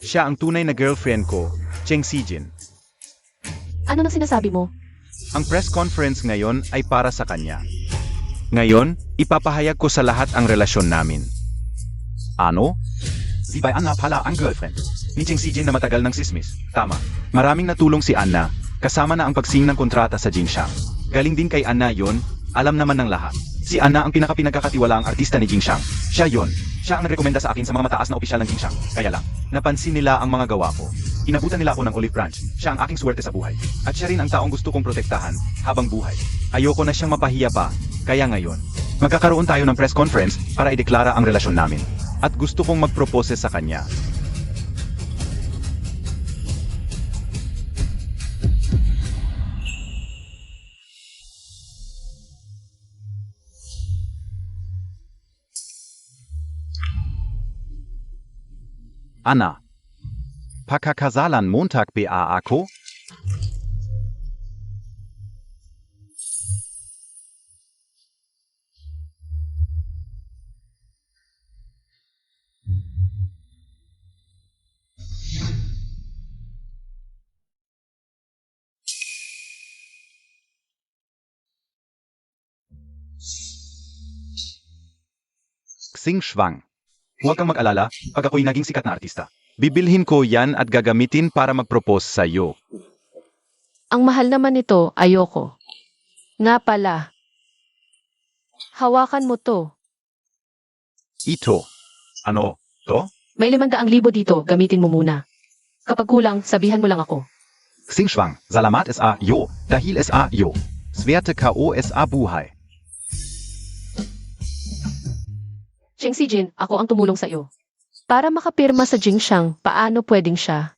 Siya ang tunay na girlfriend ko, Cheng Sijin. Ano nang sinasabi mo? Ang press conference ngayon ay para sa kanya. Ngayon, ipapahayag ko sa lahat ang relasyon namin. Ano? Si by Anna pala ang girlfriend ni Cheng Sijin na matagal ng sismis. Tama. Maraming natulong si Anna, kasama na ang pagsing ng kontrata sa Jingshan. Galing din kay Anna yon, alam naman ng lahat. Si Anna ang pinagkakatiwalaang artista ni Jingshan. Siya yon. Siya ang nagrekomenda sa akin sa mga mataas na opisyal ng Jingshan. Kaya lang, napansin nila ang mga gawa ko. Inabutan nila ako ng olive branch. Siya ang aking swerte sa buhay. At siya rin ang taong gusto kong protektahan habang buhay. Ayoko na siyang mapahiya pa. Kaya ngayon, magkakaroon tayo ng press conference para ideklara ang relasyon namin. At gusto kong mag-propose sa kanya. Anna, pakakasalan Montag ba ako? Xing Shuang. Huwag kang mag-alala, pag ako'y naging sikat na artista. Bibilhin ko yan at gagamitin para mag-propose sa iyo. Ang mahal naman nito, ayoko. Nga pala. Hawakan mo to. Ito. Ano? To? May 500,000 dito, gamitin mo muna. Kapag kulang, sabihan mo lang ako. Xing Shuang, salamat sa iyo, dahil sa iyo. Swerte ko sa buhay. Cheng Sijin, ako ang tumulong sa iyo. Para makapirma sa Jingshan, paano pwedeng siya?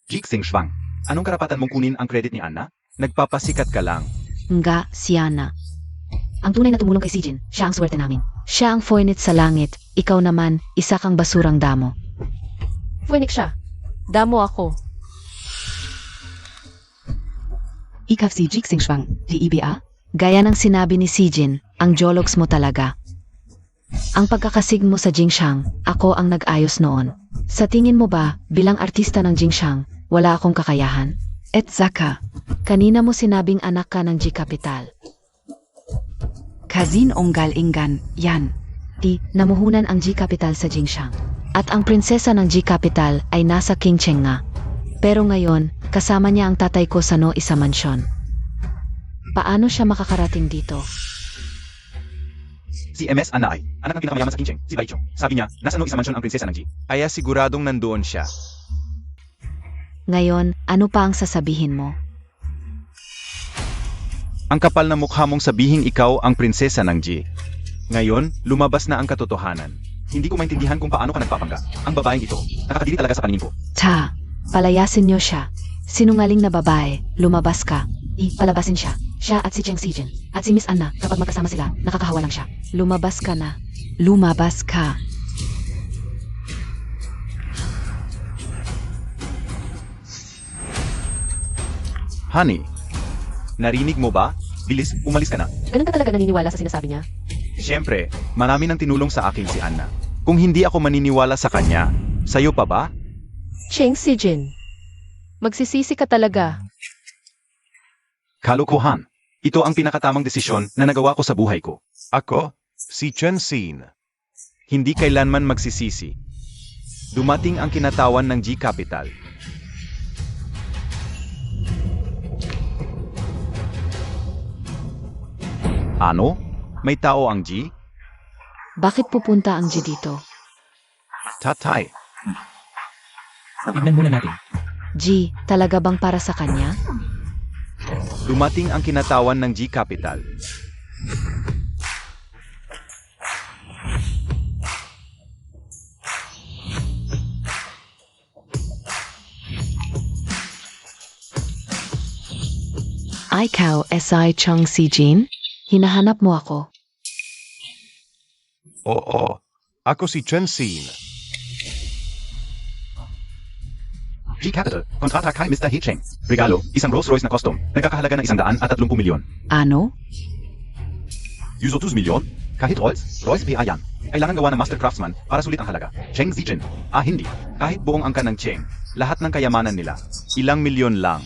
Xing Shuang, anong karapatan mong kunin ang credit ni Anna? Nagpapasikat ka lang. Nga, si Anna. Ang tunay na tumulong kay Sijin, siya ang swerte namin. Siya ang Phoenix sa langit, ikaw naman, isa kang basurang damo. Phoenix siya. Damo ako. Ikaw si Xing Shuang, di iba? Gaya ng sinabi ni Sijin, ang jologs mo talaga. Ang pagkakasig mo sa Jingshan, ako ang nag-ayos noon. Sa tingin mo ba, bilang artista ng Jingshan, wala akong kakayahan? Et Zaka, kanina mo sinabing anak ka ng G Capital. Kazin Onggal Ingan, yan. Namuhunan ang G Capital sa Jingshan. At ang prinsesa ng G Capital ay nasa King Cheng nga. Pero ngayon, kasama niya ang tatay ko sa No Isa Mansyon. Paano siya makakarating dito? Si MS Anna ay, anak ng pinakamayaman sa King Cheng, si Bai Chong. Sabi niya, nasa No Isa Mansyon ang prinsesa ng G. Kaya siguradong nandoon siya. Ngayon, ano pa ang sasabihin mo? Ang kapal na mukha mong sabihing ikaw ang prinsesa ng G. Ngayon, lumabas na ang katotohanan. Hindi ko maintindihan kung paano ka nagpapangga. Ang babaeng ito, nakakadiri talaga sa paningin ko. Palayasin niyo siya. Sinungaling na babae, lumabas ka. Palabasin siya. Siya at si Cheng Sijin. At si Miss Anna, kapag magkasama sila, nakakahawa lang siya. Lumabas ka na. Lumabas ka. Honey, narinig mo ba? Bilis, umalis ka na. Ganun ka talaga naniniwala sa sinasabi niya? Siyempre, marami nang tinulong sa akin si Anna. Kung hindi ako maniniwala sa kanya, sa'yo pa ba? Cheng Sijin, magsisisi ka talaga. Kalokohan. Ito ang pinakatamang desisyon na nagawa ko sa buhay ko. Ako, si Chen Xin. Hindi kailanman magsisisi. Dumating ang kinatawan ng G Capital. Ano? May tao ang G? Bakit pupunta ang G dito? Tatay. Tignan muna natin. G, talaga bang para sa kanya? Dumating ang kinatawan ng G Capital. Ikaw, S.I. Cheng Sijin? Hinahanap mo ako. Oo, ako si Chen Xin. G Capital, kontrata kay Mr. He Cheng. Regalo, isang Rolls Royce na custom. Nagkakahalaga ng 130 milyon. Ano? Yuso 2 milyon? Kahit Rolls Royce pa yan. Kailangan gawa ng master craftsman para sulit ang halaga. Cheng Zijin. Hindi. Kahit buong angka ng Cheng, lahat ng kayamanan nila, ilang milyon lang.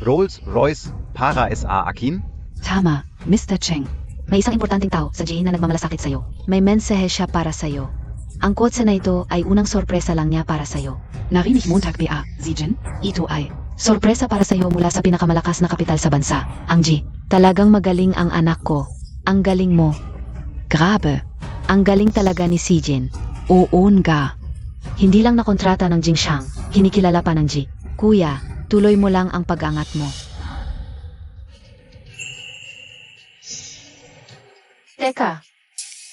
Rolls Royce para sa akin? Tama, Mr. Cheng. May isang importanteng tao sa G na nagmamalasakit sa'yo. May mensahe siya para sa'yo. Ang kotse na ito ay unang sorpresa lang niya para sa'yo. Narinig Montag PA, Zijin? Ito ay sorpresa para sa'yo mula sa pinakamalakas na kapital sa bansa, ang G. Talagang magaling ang anak ko. Ang galing mo. Grabe. Ang galing talaga ni Zijin. Oo nga. Hindi lang nakontrata ng Jingshan, kinikilala pa ng G. Kuya, tuloy mo lang ang pag-angat mo. Teka,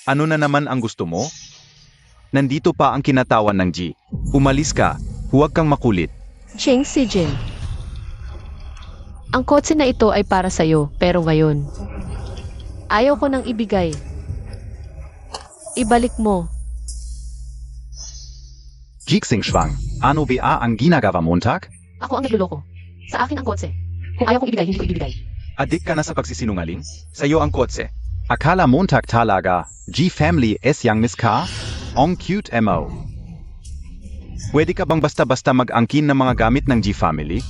Ano na naman ang gusto mo? Nandito pa ang kinatawan ng G. Umalis ka, huwag kang makulit. Cheng Sijin. Ang kotse na ito ay para sa'yo, pero ngayon, ayaw ko nang ibigay. Ibalik mo. Jixing Schwang, ano ba ang ginagawa Montag? Ako ang nagluloko. Sa akin ang kotse. Kung ayaw kong ibigay, hindi ko ibibigay. Adik ka na sa pagsisinungaling? Sa'yo ang kotse. Akala Montag talaga, G-Family es yang Miss Ka? Ang cute mo. Pwede ka bang basta-basta mag-angkin ng mga gamit ng G-Family?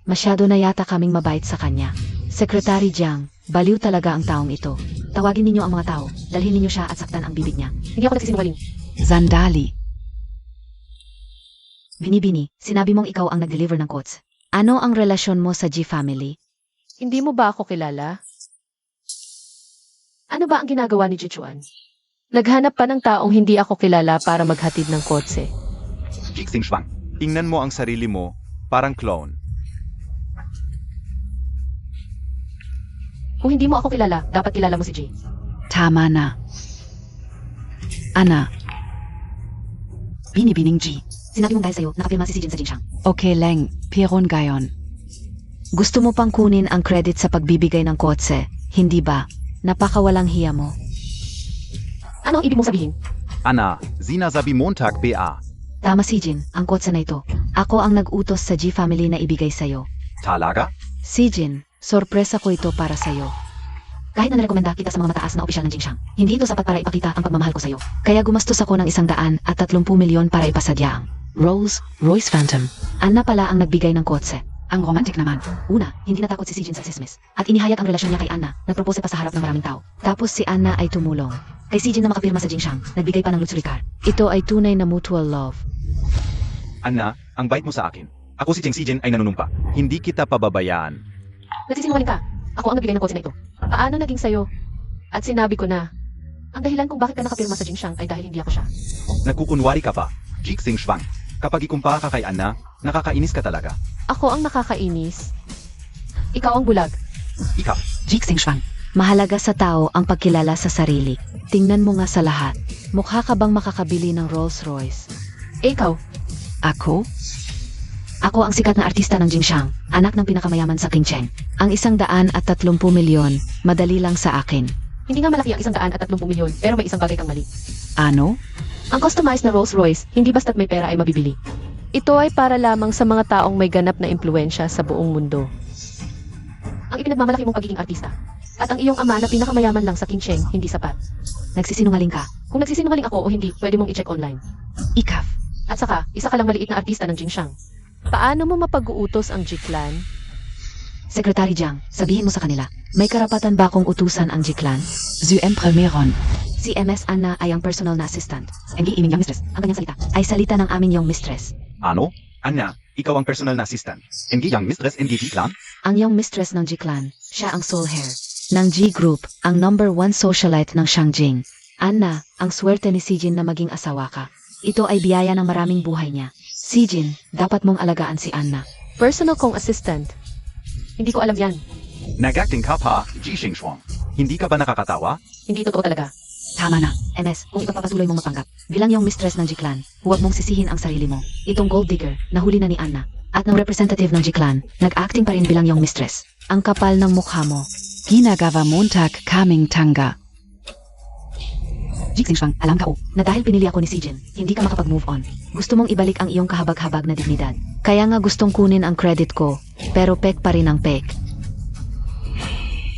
Masyado na yata kaming mabait sa kanya. Secretary Jiang, baliw talaga ang taong ito. Tawagin ninyo ang mga tao, dalhin ninyo siya at saktan ang bibig niya. Hindi ako nagsisinungaling. Zandali. Binibini, sinabi mong ikaw ang nag-deliver ng quotes. Ano ang relasyon mo sa G-Family? Hindi mo ba ako kilala? Ano ba ang ginagawa ni Jichuan? Naghanap pa ng taong hindi ako kilala para maghatid ng kotse. Jixing Schwang, tingnan mo ang sarili mo, parang clone. Kung hindi mo ako kilala, dapat kilala mo si Jay. Tama na. Ana. Binibining G. Sinabi mong dahil sa'yo, nakapirma si Sijin sa Jinshan. Okay, Leng. Piron gayon. Gusto mo pang kunin ang credit sa pagbibigay ng kotse, hindi ba? Napakawalang hiya mo. Ano ang ibig mong sabihin? Ana, sinasabi Montag ba? Tama Sijin, ang kotse na ito. Ako ang nag-utos sa G-Family na ibigay sa'yo. Talaga? Sijin, sorpresa ko ito para sa'yo. Kahit na narekomenda kita sa mga mataas na opisyal ng Jingshan, hindi ito sapat para ipakita ang pagmamahal ko sa'yo. Kaya gumastos ako ng 130 milyon para ipasadya ang Rolls Royce Phantom. Anna pala ang nagbigay ng kotse. Ang romantic naman. Una, hindi natakot si Sijin sa sismis. At inihayag ang relasyon niya kay Anna. Nagpropose pa sa harap ng maraming tao. Tapos si Anna ay tumulong. Kay Sijin na makapirma sa Jingshan, nagbigay pa ng luxury car. Ito ay tunay na mutual love. Ana, ang bait mo sa akin. Ako si Cheng Sijin ay nanunumpa. Hindi kita pababayaan. Nagsisinungaling ka. Ako ang nagbigay ng kotse na ito. Paano naging sa'yo? At sinabi ko na, ang dahilan kung bakit ka nakapirma sa Jingshan ay dahil hindi ako siya. Nagkukunwari ka pa. Jixing Schwang. Kapag ikumpara ka kay Anna, nakakainis ka talaga. Ako ang nakakainis. Ikaw ang bulag. Ikaw. Jixing Shuang. Mahalaga sa tao ang pagkilala sa sarili. Tingnan mo nga sa lahat. Mukha ka bang makakabili ng Rolls Royce? Ikaw. Ako? Ako ang sikat na artista ng Jingshan, anak ng pinakamayaman sa King Cheng. Ang 130 milyon, madali lang sa akin. Hindi nga malaki ang 130 milyon, pero may isang bagay kang mali. Ano? Ang customized na Rolls Royce, hindi basta't may pera ay mabibili. Ito ay para lamang sa mga taong may ganap na impluensya sa buong mundo. Ang ipinagmamalaki mong pagiging artista. At ang iyong ama na pinakamayaman lang sa King Cheng, hindi sapat. Nagsisinungaling ka. Kung nagsisinungaling ako o hindi, pwede mong i-check online. Ikaf. At saka, isa ka lang maliit na artista ng Jingshan. Paano mo mapag-uutos ang G-Clan? Secretary Jiang, sabihin mo sa kanila, may karapatan ba akong utusan ang G-Clan? Zuempre meron. Si MS Anna ay ang personal na assistant. Hindi iming yung mistress. Ang kanyang salita ay salita ng aming yung mistress. Ano? Anna, ikaw ang personal na assistant. Hindi yang mistress NGT clan? Ang yung mistress ng G-Clan, siya ang soul hair. Ng G-Group, ang #1 socialite ng Shangjing. Anna, ang swerte ni Sijin na maging asawa ka. Ito ay biyaya ng maraming buhay niya. Sijin, dapat mong alagaan si Anna. Personal kong assistant. Hindi ko alam yan. Nag-acting ka pa, Jixing Schwang. Hindi ka ba nakakatawa? Hindi totoo talaga. Tama na, MS, kung ipagpapatuloy mong magpanggap. Bilang yung mistress ng G-Clan, huwag mong sisihin ang sarili mo. Itong gold digger, nahuli na ni Anna. At ng representative ng G-Clan, nag-acting pa rin bilang yung mistress. Ang kapal ng mukha mo. Ginagawa Montag kaming tanga. Jixing Shuang, alam ka na dahil pinili ako ni Sijin, hindi ka makapag-move on. Gusto mong ibalik ang iyong kahabag-habag na dignidad. Kaya nga gustong kunin ang credit ko, pero pek pa rin ang pek.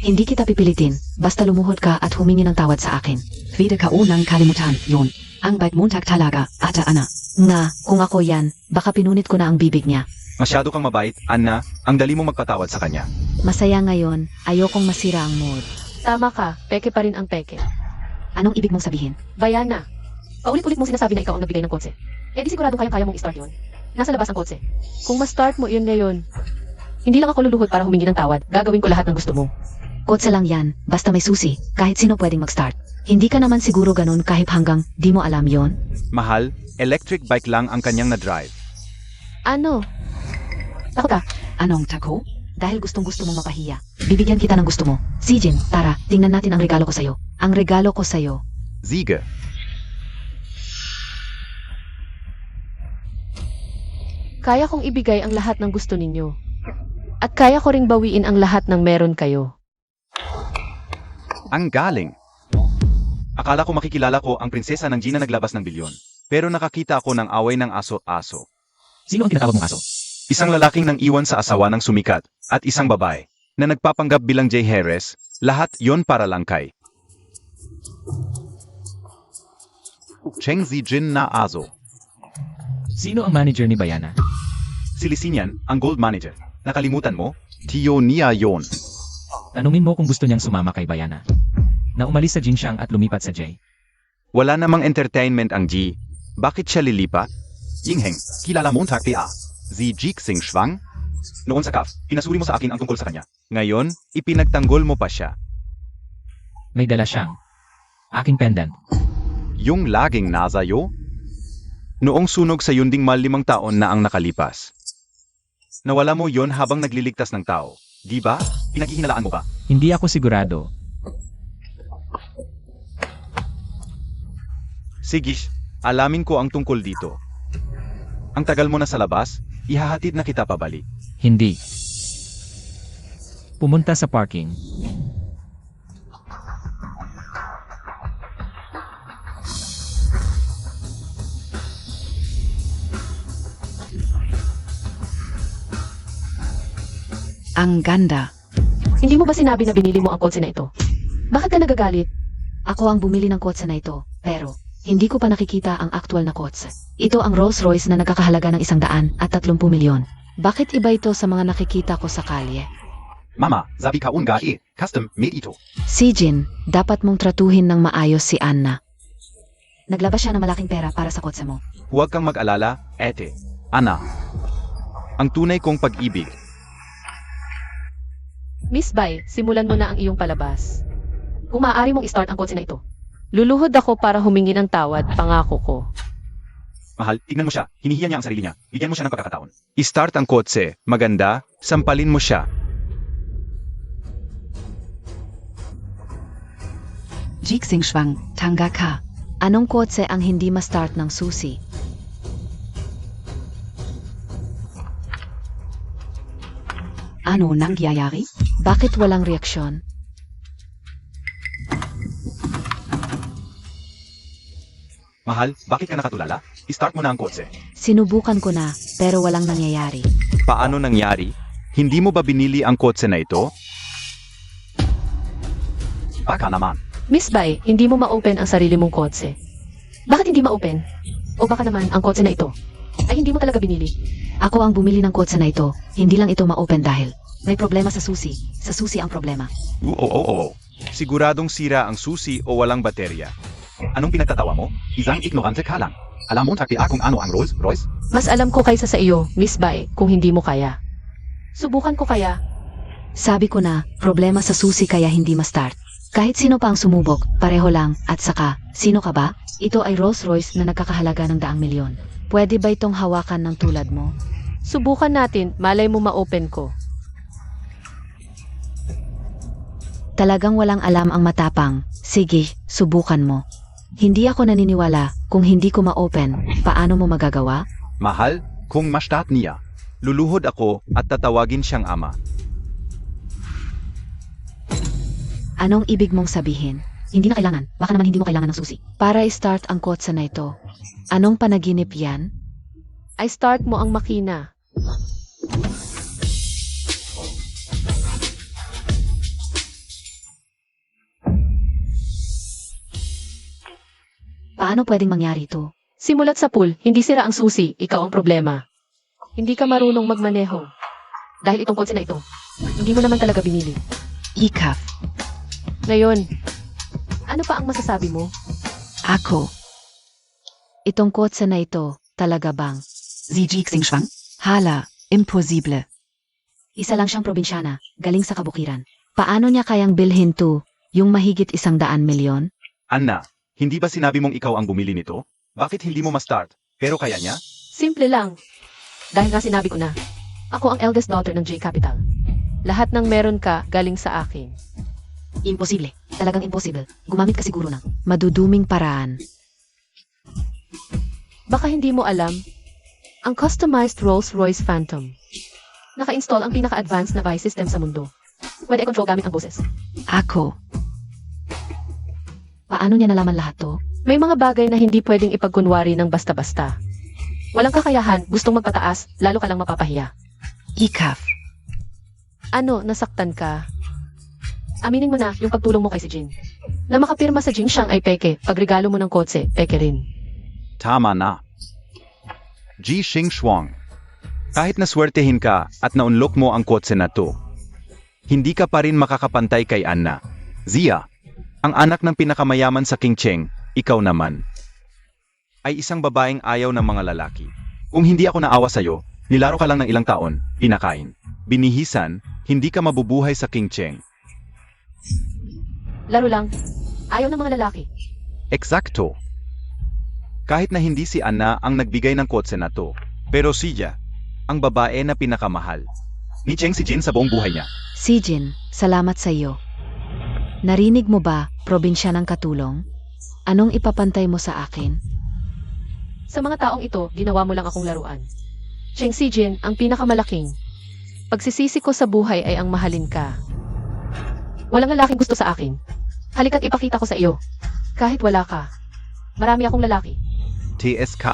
Hindi kita pipilitin, basta lumuhod ka at humingi ng tawad sa akin. Vida ka unang kalimutan, yun. Ang bait Montag talaga, ata Ana. Nga, kung ako yan, baka pinunit ko na ang bibig niya. Masyado kang mabait, Anna. Ang dali mo magpatawad sa kanya. Masaya ngayon, ayokong masira ang mood. Tama ka, peke pa rin ang peke. Anong ibig mong sabihin? Bayana, paulit-ulit mong sinasabi na ikaw ang nagbigay ng kotse. Eh di sigurado kaya mong i-start yun. Nasa labas ang kotse. Kung ma-start mo yun ngayon, hindi lang ako luluhod para humingi ng tawad. Gagawin ko lahat ng gusto mo. Kotse lang yan, basta may susi, kahit sino pwedeng mag-start. Hindi ka naman siguro ganun kahit hanggang di mo alam yon. Mahal, electric bike lang ang kanyang na-drive. Ano? Takot ka? Anong tako? Dahil gustong-gusto mong mapahiya. Bibigyan kita ng gusto mo. Sijin, tara, tingnan natin ang regalo ko sa'yo. Ang regalo ko sa'yo. Ziege. Kaya kong ibigay ang lahat ng gusto ninyo. At kaya ko ring bawiin ang lahat ng meron kayo. Ang galing. Akala ko makikilala ko ang prinsesa ng Gina naglabas ng bilyon. Pero nakakita ako ng away ng aso-aso. Sino ang tinatawag mong aso? Isang lalaking nang iwan sa asawa ng sumikat, at isang babae, na nagpapanggap bilang Jay Harris, lahat yon para lang kay Cheng Zijin na aso. Sino ang manager ni Bayana? Si Lisinian, ang gold manager. Nakalimutan mo? Tiyo niya yon. Tanungin mo kung gusto niyang sumama kay Bayana. Na umalis sa Jinxiang at lumipat sa Jay. Wala namang entertainment ang G. Bakit siya lilipat? Yingheng, kilala mo ang PA. Si Jixing Schwang? Noon sa CAF, pinasuri mo sa akin ang tungkol sa kanya. Ngayon, ipinagtanggol mo pa siya. May dala siyang aking pendant. Yung laging nasayo? Noong sunog sa yunding 5 taon na ang nakalipas. Nawala mo yon habang nagliligtas ng tao. Di ba? Pinaghihinalaan mo ba? Hindi ako sigurado. Sige, alamin ko ang tungkol dito. Ang tagal mo na sa labas, ihahatid na kita pabalik. Hindi. Pumunta sa parking. Ang ganda. Hindi mo ba sinabi na binili mo ang kotse na ito? Bakit ka nagagalit? Ako ang bumili ng kotse na ito, pero hindi ko pa nakikita ang aktual na kotse. Ito ang Rolls Royce na nagkakahalaga ng 130 milyon. Bakit iba ito sa mga nakikita ko sa kalye? Mama, sabi ka unga custom made ito. Sijin, dapat mong tratuhin ng maayos si Anna. Naglabas siya ng malaking pera para sa kotse mo. Huwag kang mag-alala, ete. Ana. Ang tunay kong pag-ibig. Miss Bai, simulan mo na ang iyong palabas. Kung maaari mong i-start ang kotse na ito. Luluhod ako para humingi ng tawad, pangako ko. Mahal, tignan mo siya. Hinihiya niya ang sarili niya. Bigyan mo siya ng pagkakataon. I-start ang kotse. Maganda. Sampalin mo siya. Jixing Schwang, tangga ka. Anong kotse ang hindi ma-start ng susi? Ano nangyayari? Bakit walang reaksyon? Mahal, bakit ka nakatulala? I-start mo na ang kotse. Sinubukan ko na, pero walang nangyayari. Paano nangyari? Hindi mo ba binili ang kotse na ito? Baka naman. Miss Bai, hindi mo ma-open ang sarili mong kotse. Bakit hindi ma-open? O baka naman ang kotse na ito ay hindi mo talaga binili. Ako ang bumili ng kotse na ito, hindi lang ito ma-open dahil may problema sa susi. Sa susi ang problema. Oo. Siguradong sira ang susi o walang baterya. Anong pinagtatawa mo? Isang ignorante ka lang. Alam mo kung ano ang Rolls Royce? Mas alam ko kaysa sa iyo, Miss Bai, kung hindi mo kaya. Subukan ko kaya. Sabi ko na, problema sa susi kaya hindi ma-start. Kahit sino pa ang sumubok, pareho lang, at saka, sino ka ba? Ito ay Rolls Royce na nagkakahalaga ng 100 milyon. Pwede ba itong hawakan ng tulad mo? Subukan natin, malay mo ma-open ko. Talagang walang alam ang matapang. Sige, subukan mo. Hindi ako naniniwala, kung hindi ko ma-open, paano mo magagawa? Mahal, kung ma-start niya, luluhod ako at tatawagin siyang ama. Anong ibig mong sabihin? Hindi na kailangan, baka naman hindi mo kailangan ng susi. Para i-start ang kotse na ito, anong panaginip yan? Ay start mo ang makina. Paano pwedeng mangyari ito? Simulat sa pool, hindi sira ang susi, ikaw ang problema. Hindi ka marunong magmaneho. Dahil itong kotse na ito, hindi mo naman talaga binili. Ikaf, Ngayon, ano pa ang masasabi mo? ako. Itong kotse na ito, talaga bang? Sie Jixing Schwang? Hala, imposible. Isa lang siyang probinsyana, galing sa kabukiran. Paano niya kayang bilhin to, yung mahigit 100 milyon? Anna, hindi ba sinabi mong ikaw ang bumili nito? Bakit hindi mo ma-start? Pero kaya niya? Simple lang. Dahil nga sinabi ko na, ako ang eldest daughter ng J Capital. Lahat ng meron ka, galing sa akin. Imposible. Talagang impossible. Gumamit ka siguro ng maduduming paraan. Baka hindi mo alam, ang customized Rolls-Royce Phantom. Naka-install ang pinaka-advanced na voice system sa mundo. Pwede i-control gamit ang boses. Ako. Paano niya nalaman lahat to? May mga bagay na hindi pwedeng ipagkunwari ng basta-basta. Walang kakayahan, gustong magpataas, lalo ka lang mapapahiya. Ikaf. Ano, nasaktan ka? Aminin mo na yung pagtulong mo kay si Jin. Na makapirma sa Jin Xiang ay peke, pagregalo mo ng kotse, peke rin. Tama na. Ji Xing Shuang. Kahit naswertehin ka at naunlock mo ang kotse na to, hindi ka pa rin makakapantay kay Anna. Zia, ang anak ng pinakamayaman sa King Cheng, ikaw naman, ay isang babaeng ayaw ng mga lalaki. Kung hindi ako naawa sa'yo, nilaro ka lang ng ilang taon, pinakain, binihisan, hindi ka mabubuhay sa King Cheng. Laro lang. Ayaw ng mga lalaki. Eksakto. Kahit na hindi si Anna ang nagbigay ng kotse na to, pero siya, ang babae na pinakamahal. Ni Cheng si Jin sa buong buhay niya. Si Jin, salamat sa iyo. Narinig mo ba, probinsya ng katulong? Anong ipapantay mo sa akin? Sa mga taong ito, ginawa mo lang akong laruan. Cheng Si Jin, ang pinakamalaking. Pagsisisi ko sa buhay ay ang mahalin ka. Walang lalaking gusto sa akin. Halika't ipakita ko sa iyo. Kahit wala ka. Marami akong lalaki. TSK.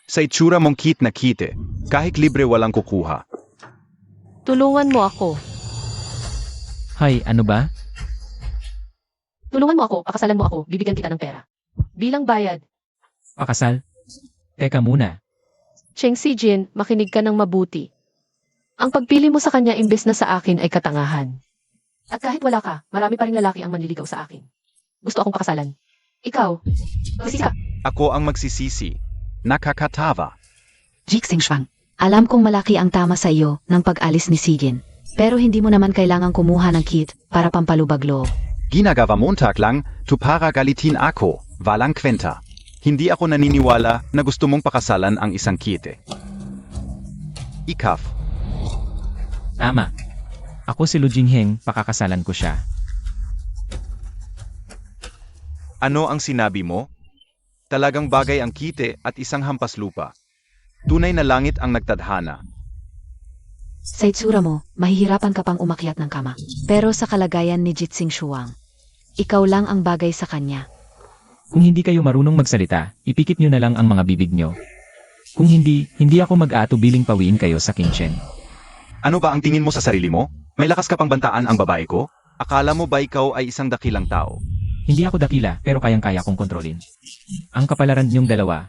Sa itsura mong kit na kite, kahit libre walang kukuha. Tulungan mo ako. Hay, ano ba? Tulungan mo ako, pakasalan mo ako, bibigyan kita ng pera. Bilang bayad, Pakasal? Teka muna. Cheng Si Jin, makinig ka ng mabuti. Ang pagpili mo sa kanya imbes na sa akin ay katangahan. At kahit wala ka, marami pa rin lalaki ang manliligaw sa akin. Gusto akong pakasalan. Ikaw, magsisi ka. Ako ang magsisisi. Nakakatawa. Jixing Schwang. Alam kong malaki ang tama sa iyo ng pag-alis ni Si Jin. Pero hindi mo naman kailangang kumuha ng kit para pampalubag loob. Ginagawa Montag lang, tu para galitin ako, walang kwenta. Hindi ako naniniwala na gusto mong pakasalan ang isang kite. Ikaf. Tama. Ako si Lu Jingheng, pakakasalan ko siya. Ano ang sinabi mo? Talagang bagay ang kite at isang hampas lupa. Tunay na langit ang nagtadhana. Sa itsura mo, mahihirapan ka pang umakyat ng kama. Pero sa kalagayan ni Jitsing Shuang, ikaw lang ang bagay sa kanya. Kung hindi kayo marunong magsalita, ipikit nyo na lang ang mga bibig nyo. Kung hindi ako mag-aatubiling pawiin kayo sa King Chen. Ano ba ang tingin mo sa sarili mo? May lakas ka pang bantaan ang babae ko? Akala mo ba ikaw ay isang dakilang tao? Hindi ako dakila, pero kayang-kaya kong kontrolin. Ang kapalaran niyong dalawa,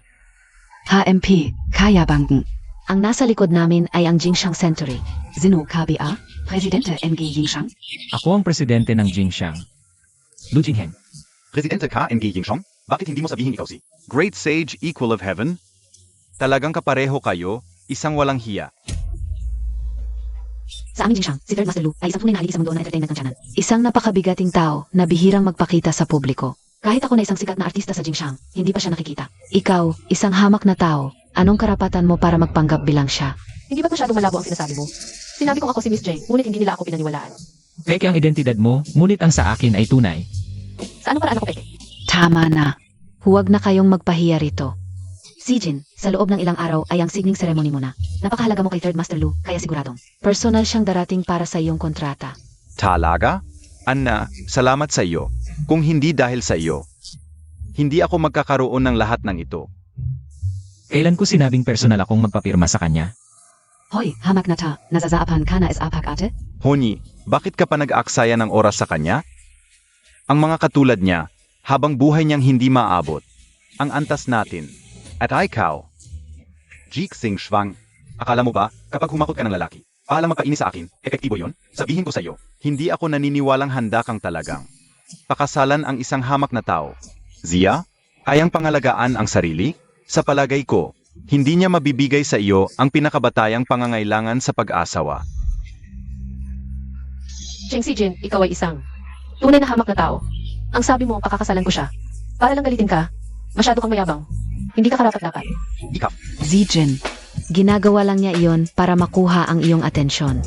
HMP, Kaya Banken. Ang nasa likod namin ay ang Jingxiang Century. Sino KBA? Presidente NG Yingshang? ako ang presidente ng Jingxiang. Lu Jingheng. Presidente ka, NG Yingshong? Bakit hindi mo sabihin ikaw si Great Sage Equal of Heaven? Talagang kapareho kayo, isang walang hiya. Sa aming Jingshang, si Third Master Lu ay isang tunay na haligi sa mundo ng entertainment ng tiyanan. Isang napakabigating tao na bihirang magpakita sa publiko. Kahit ako na isang sikat na artista sa Jingshang, hindi pa siya nakikita. Ikaw, isang hamak na tao, anong karapatan mo para magpanggap bilang siya? Hindi ba masyadong malabo ang sinasabi mo? Sinabi kong ako si Miss J, ngunit hindi nila ako pinaniwalaan. Peke ang identidad mo, ngunit ang sa akin ay tunay. Sa anong paraan ako peke? Tama na. Huwag na kayong magpahiya rito. Si Jin, sa loob ng ilang araw ay ang signing ceremony mo na. Napakahalaga mo kay Third Master Lu, kaya siguradong. Personal siyang darating para sa iyong kontrata. Talaga? Anna, salamat sa iyo. Kung hindi dahil sa iyo, hindi ako magkakaroon ng lahat ng ito. Kailan ko sinabing personal akong magpapirma sa kanya? Hoy, hamak na ta, nazazaapan ka na es apak ate? Honey, bakit ka pa nag-aaksaya ng oras sa kanya? Ang mga katulad niya, habang buhay niyang hindi maabot. Ang antas natin, At ikaw, Jixing Shwang, akala mo ba, kapag humakot ka ng lalaki, paalang magpainis sa akin, epektibo yon? Sabihin ko sa iyo, hindi ako naniniwalang handa kang talagang pakasalan ang isang hamak na tao. Zia, kayang pangalagaan ang sarili? Sa palagay ko, hindi niya mabibigay sa iyo ang pinakabatayang pangangailangan sa pag-asawa. Cheng Sijin, ikaw ay isang tunay na hamak na tao. Ang sabi mo, pakakasalan ko siya. Para lang galitin ka, masyado kang mayabang. Hindi ka karapat-dapat. Ikaw, Zijin, ginagawa lang niya iyon para makuha ang iyong atensyon.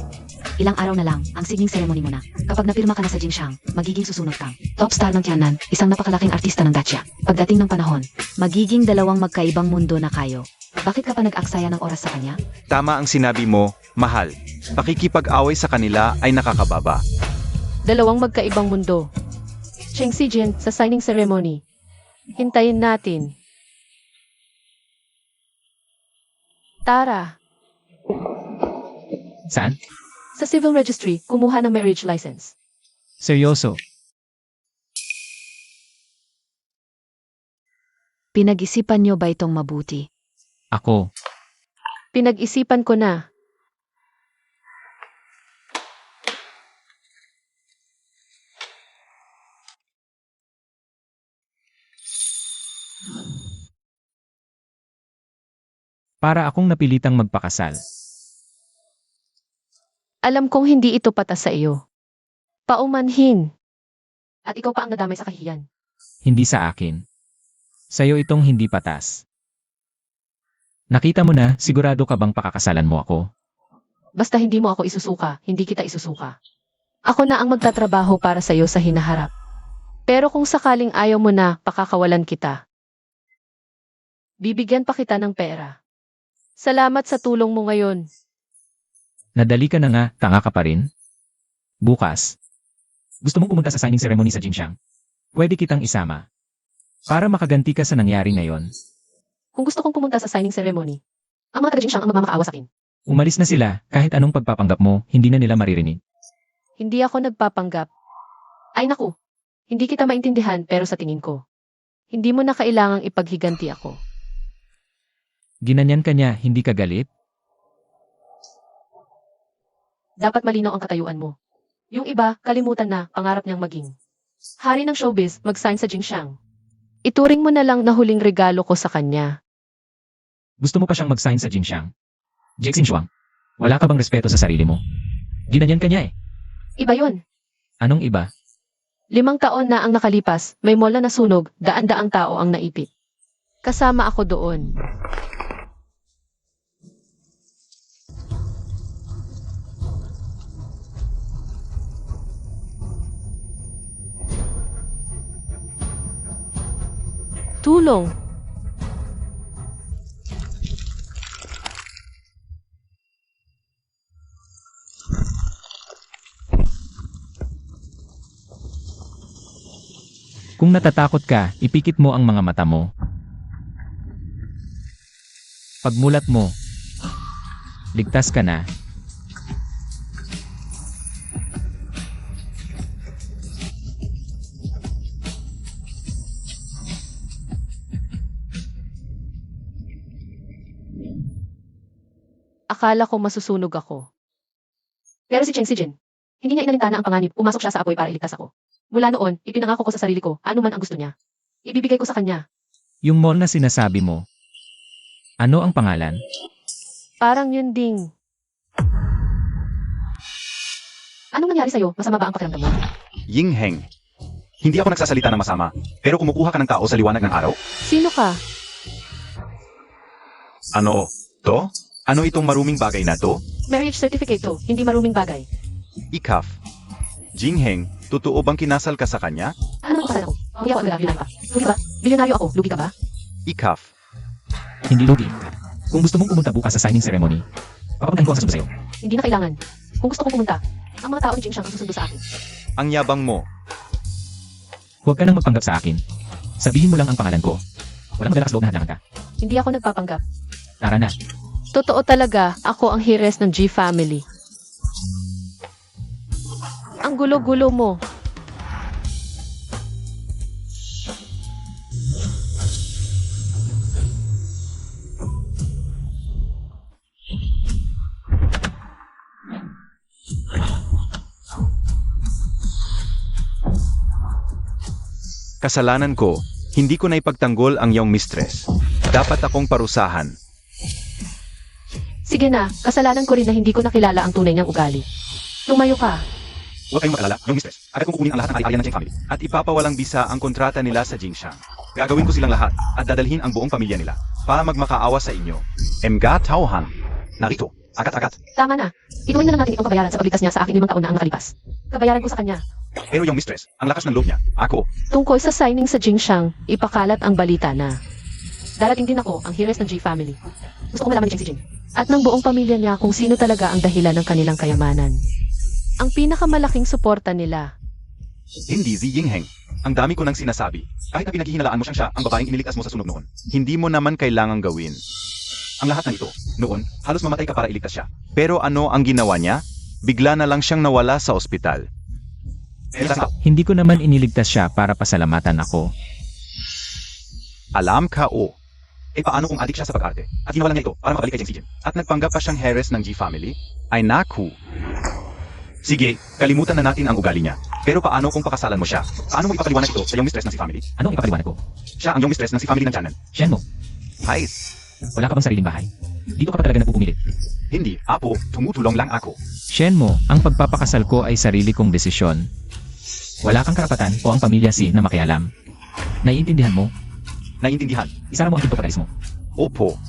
Ilang araw na lang, ang signing ceremony mo na. Kapag napirma ka na sa Jingxiang, magiging susunod kang top star ng Tianan, isang napakalaking artista ng Dacia. Pagdating ng panahon, Magiging dalawang magkaibang mundo na kayo. bakit ka pa nag-aksaya ng oras sa kanya? tama ang sinabi mo, mahal. Pakikipag-away sa kanila ay nakakababa. Dalawang magkaibang mundo. Cheng Sijin, sa signing ceremony. Hintayin natin. Tara, Saan? sa civil registry, kumuha ng marriage license. Seryoso. Pinag-isipan niyo ba itong mabuti? Ako. Pinag-isipan ko na. Para akong napilitang magpakasal. Alam kong hindi ito patas sa iyo. Paumanhin. At ikaw pa ang nadamay sa kahiyan. Hindi sa akin. Sa'yo itong hindi patas. Nakita mo na, sigurado ka bang pakakasalan mo ako? Basta hindi mo ako isusuka, hindi kita isusuka. Ako na ang magtatrabaho para sa iyo sa hinaharap. Pero kung sakaling ayaw mo na, pakakawalan kita. Bibigyan pa kita ng pera. Salamat sa tulong mo ngayon. Nadali ka na nga, tanga ka pa rin. Bukas. Gusto mong pumunta sa signing ceremony sa Jingxiang? Pwede kitang isama. Para makaganti ka sa nangyari ngayon. Kung gusto kong pumunta sa signing ceremony, ang mga taga-Jingxiang ang magmamakaawa sa akin. Umalis na sila, kahit anong pagpapanggap mo, hindi na nila maririnig. Hindi ako nagpapanggap. Ay naku, hindi kita maintindihan pero sa tingin ko, hindi mo na kailangang ipaghiganti ako. Ginanyan ka niya, hindi ka galit? Dapat malinaw ang katayuan mo. Yung iba, kalimutan na, pangarap niyang maging hari ng showbiz, mag-sign sa Jingxiang. Ituring mo na lang na huling regalo ko sa kanya. Gusto mo pa siyang mag-sign sa Jingxiang? Jexin Shuang, wala ka bang respeto sa sarili mo? Ginanyan ka niya eh. Iba yun. Anong iba? 5 taon na ang nakalipas, may mall na nasunog, daan-daang tao ang naipit. Kasama ako doon. Tulong. Kung natatakot ka, ipikit mo ang mga mata mo. Pagmulat mo, ligtas ka na. Akala ko masusunog ako. Pero si Cheng Sijin, hindi niya inalintana ang panganib, pumasok siya sa apoy para iligtas ako. Mula noon, ipinangako ko sa sarili ko, ano man ang gusto niya. Ibibigay ko sa kanya. Yung mall na sinasabi mo, ano ang pangalan? Parang yun ding. Anong nangyari sa'yo? Masama ba ang pakiramdam mo? Yingheng. Hindi ako nagsasalita ng masama, pero kumukuha ka ng tao sa liwanag ng araw? Sino ka? Ano? To? Ano itong maruming bagay na to? Marriage certificate to, hindi maruming bagay. Ikaf. Jingheng, totoo bang kinasal ka sa kanya? Ano naman kasalanan ko? Hindi ako agad ka. Lugi ba? Bilyonaryo ako, lugi ka ba? Ikaf. Hindi lugi. Kung gusto mong pumunta bukas sa signing ceremony, papapuntahin ko ang sasundo sa'yo. Hindi na kailangan. Kung gusto kong pumunta, ang mga tao ni Jing Shang ang susundo sa akin. Ang yabang mo. Huwag ka nang magpanggap sa akin. Sabihin mo lang ang pangalan ko. Walang magalakas loob na hadlangan ka. Hindi ako nagpapanggap. Tara na. Totoo talaga, ako ang hires ng G family. Ang gulo-gulo mo. Kasalanan ko, hindi ko na ipagtanggol ang iyong mistress. Dapat akong parusahan. Sige na, kasalanan ko rin na hindi ko nakilala ang tunay niyang ugali. Tumayo ka. Huwag kayong mag-alala, yung mistress. Agad kong kukunin ang lahat ng ari-arian ng Jing family. At ipapawalang bisa ang kontrata nila sa Jingshan. Gagawin ko silang lahat at dadalhin ang buong pamilya nila para magmakaawa sa inyo. Mga tauhan. Narito, agat-agat. Tama na. Ituloy na lang natin itong kabayaran sa pagligtas niya sa akin 5 taon na ang nakalipas. Kabayaran ko sa kanya. Pero yung mistress, ang lakas ng loob niya. Ako, Tungkol sa signing sa Jingshan, ipakalat ang balita na darating din ako, ang heiress ng J family. Gusto ko malaman ni Cheng si Jing. At ng buong pamilya niya kung sino talaga ang dahilan ng kanilang kayamanan. Ang pinakamalaking suporta nila. hindi si Yingheng. Ang dami ko nang sinasabi. Kahit na pinaghihinalaan mo siyang siya, ang babaeng iniligtas mo sa sunog noon. Hindi mo naman kailangang gawin. Ang lahat ng ito, noon, halos mamatay ka para iligtas siya. Pero ano ang ginawa niya? Bigla na lang siyang nawala sa ospital. Hindi ko naman iniligtas siya para pasalamatan ako. Alam ka o. Paano kung adik siya sa pag-arte? At ginawa lang niya ito para makabalik kay Jing si Jin. At nagpanggap pa siyang heiress ng G family? Ay naku. Sige, kalimutan na natin ang ugali niya. Pero paano kung pakasalan mo siya? Paano mo ipapaliwanag ito sa iyong mistress ng si family? Ano ang ipapaliwanag ko? Siya ang iyong mistress ng si family ng Tianan. Shenmo, Hais. wala ka bang sariling bahay? Dito ka pa talaga nagpupumilit. Hindi, apo, tumutulong lang ako. Shenmo, ang pagpapakasal ko ay sarili kong desisyon. Wala kang karapatan o ang pamilya si na makialam. Naiintindihan mo? Naiintindihan. Isara mo ang pinto pag-alis mo. Opo.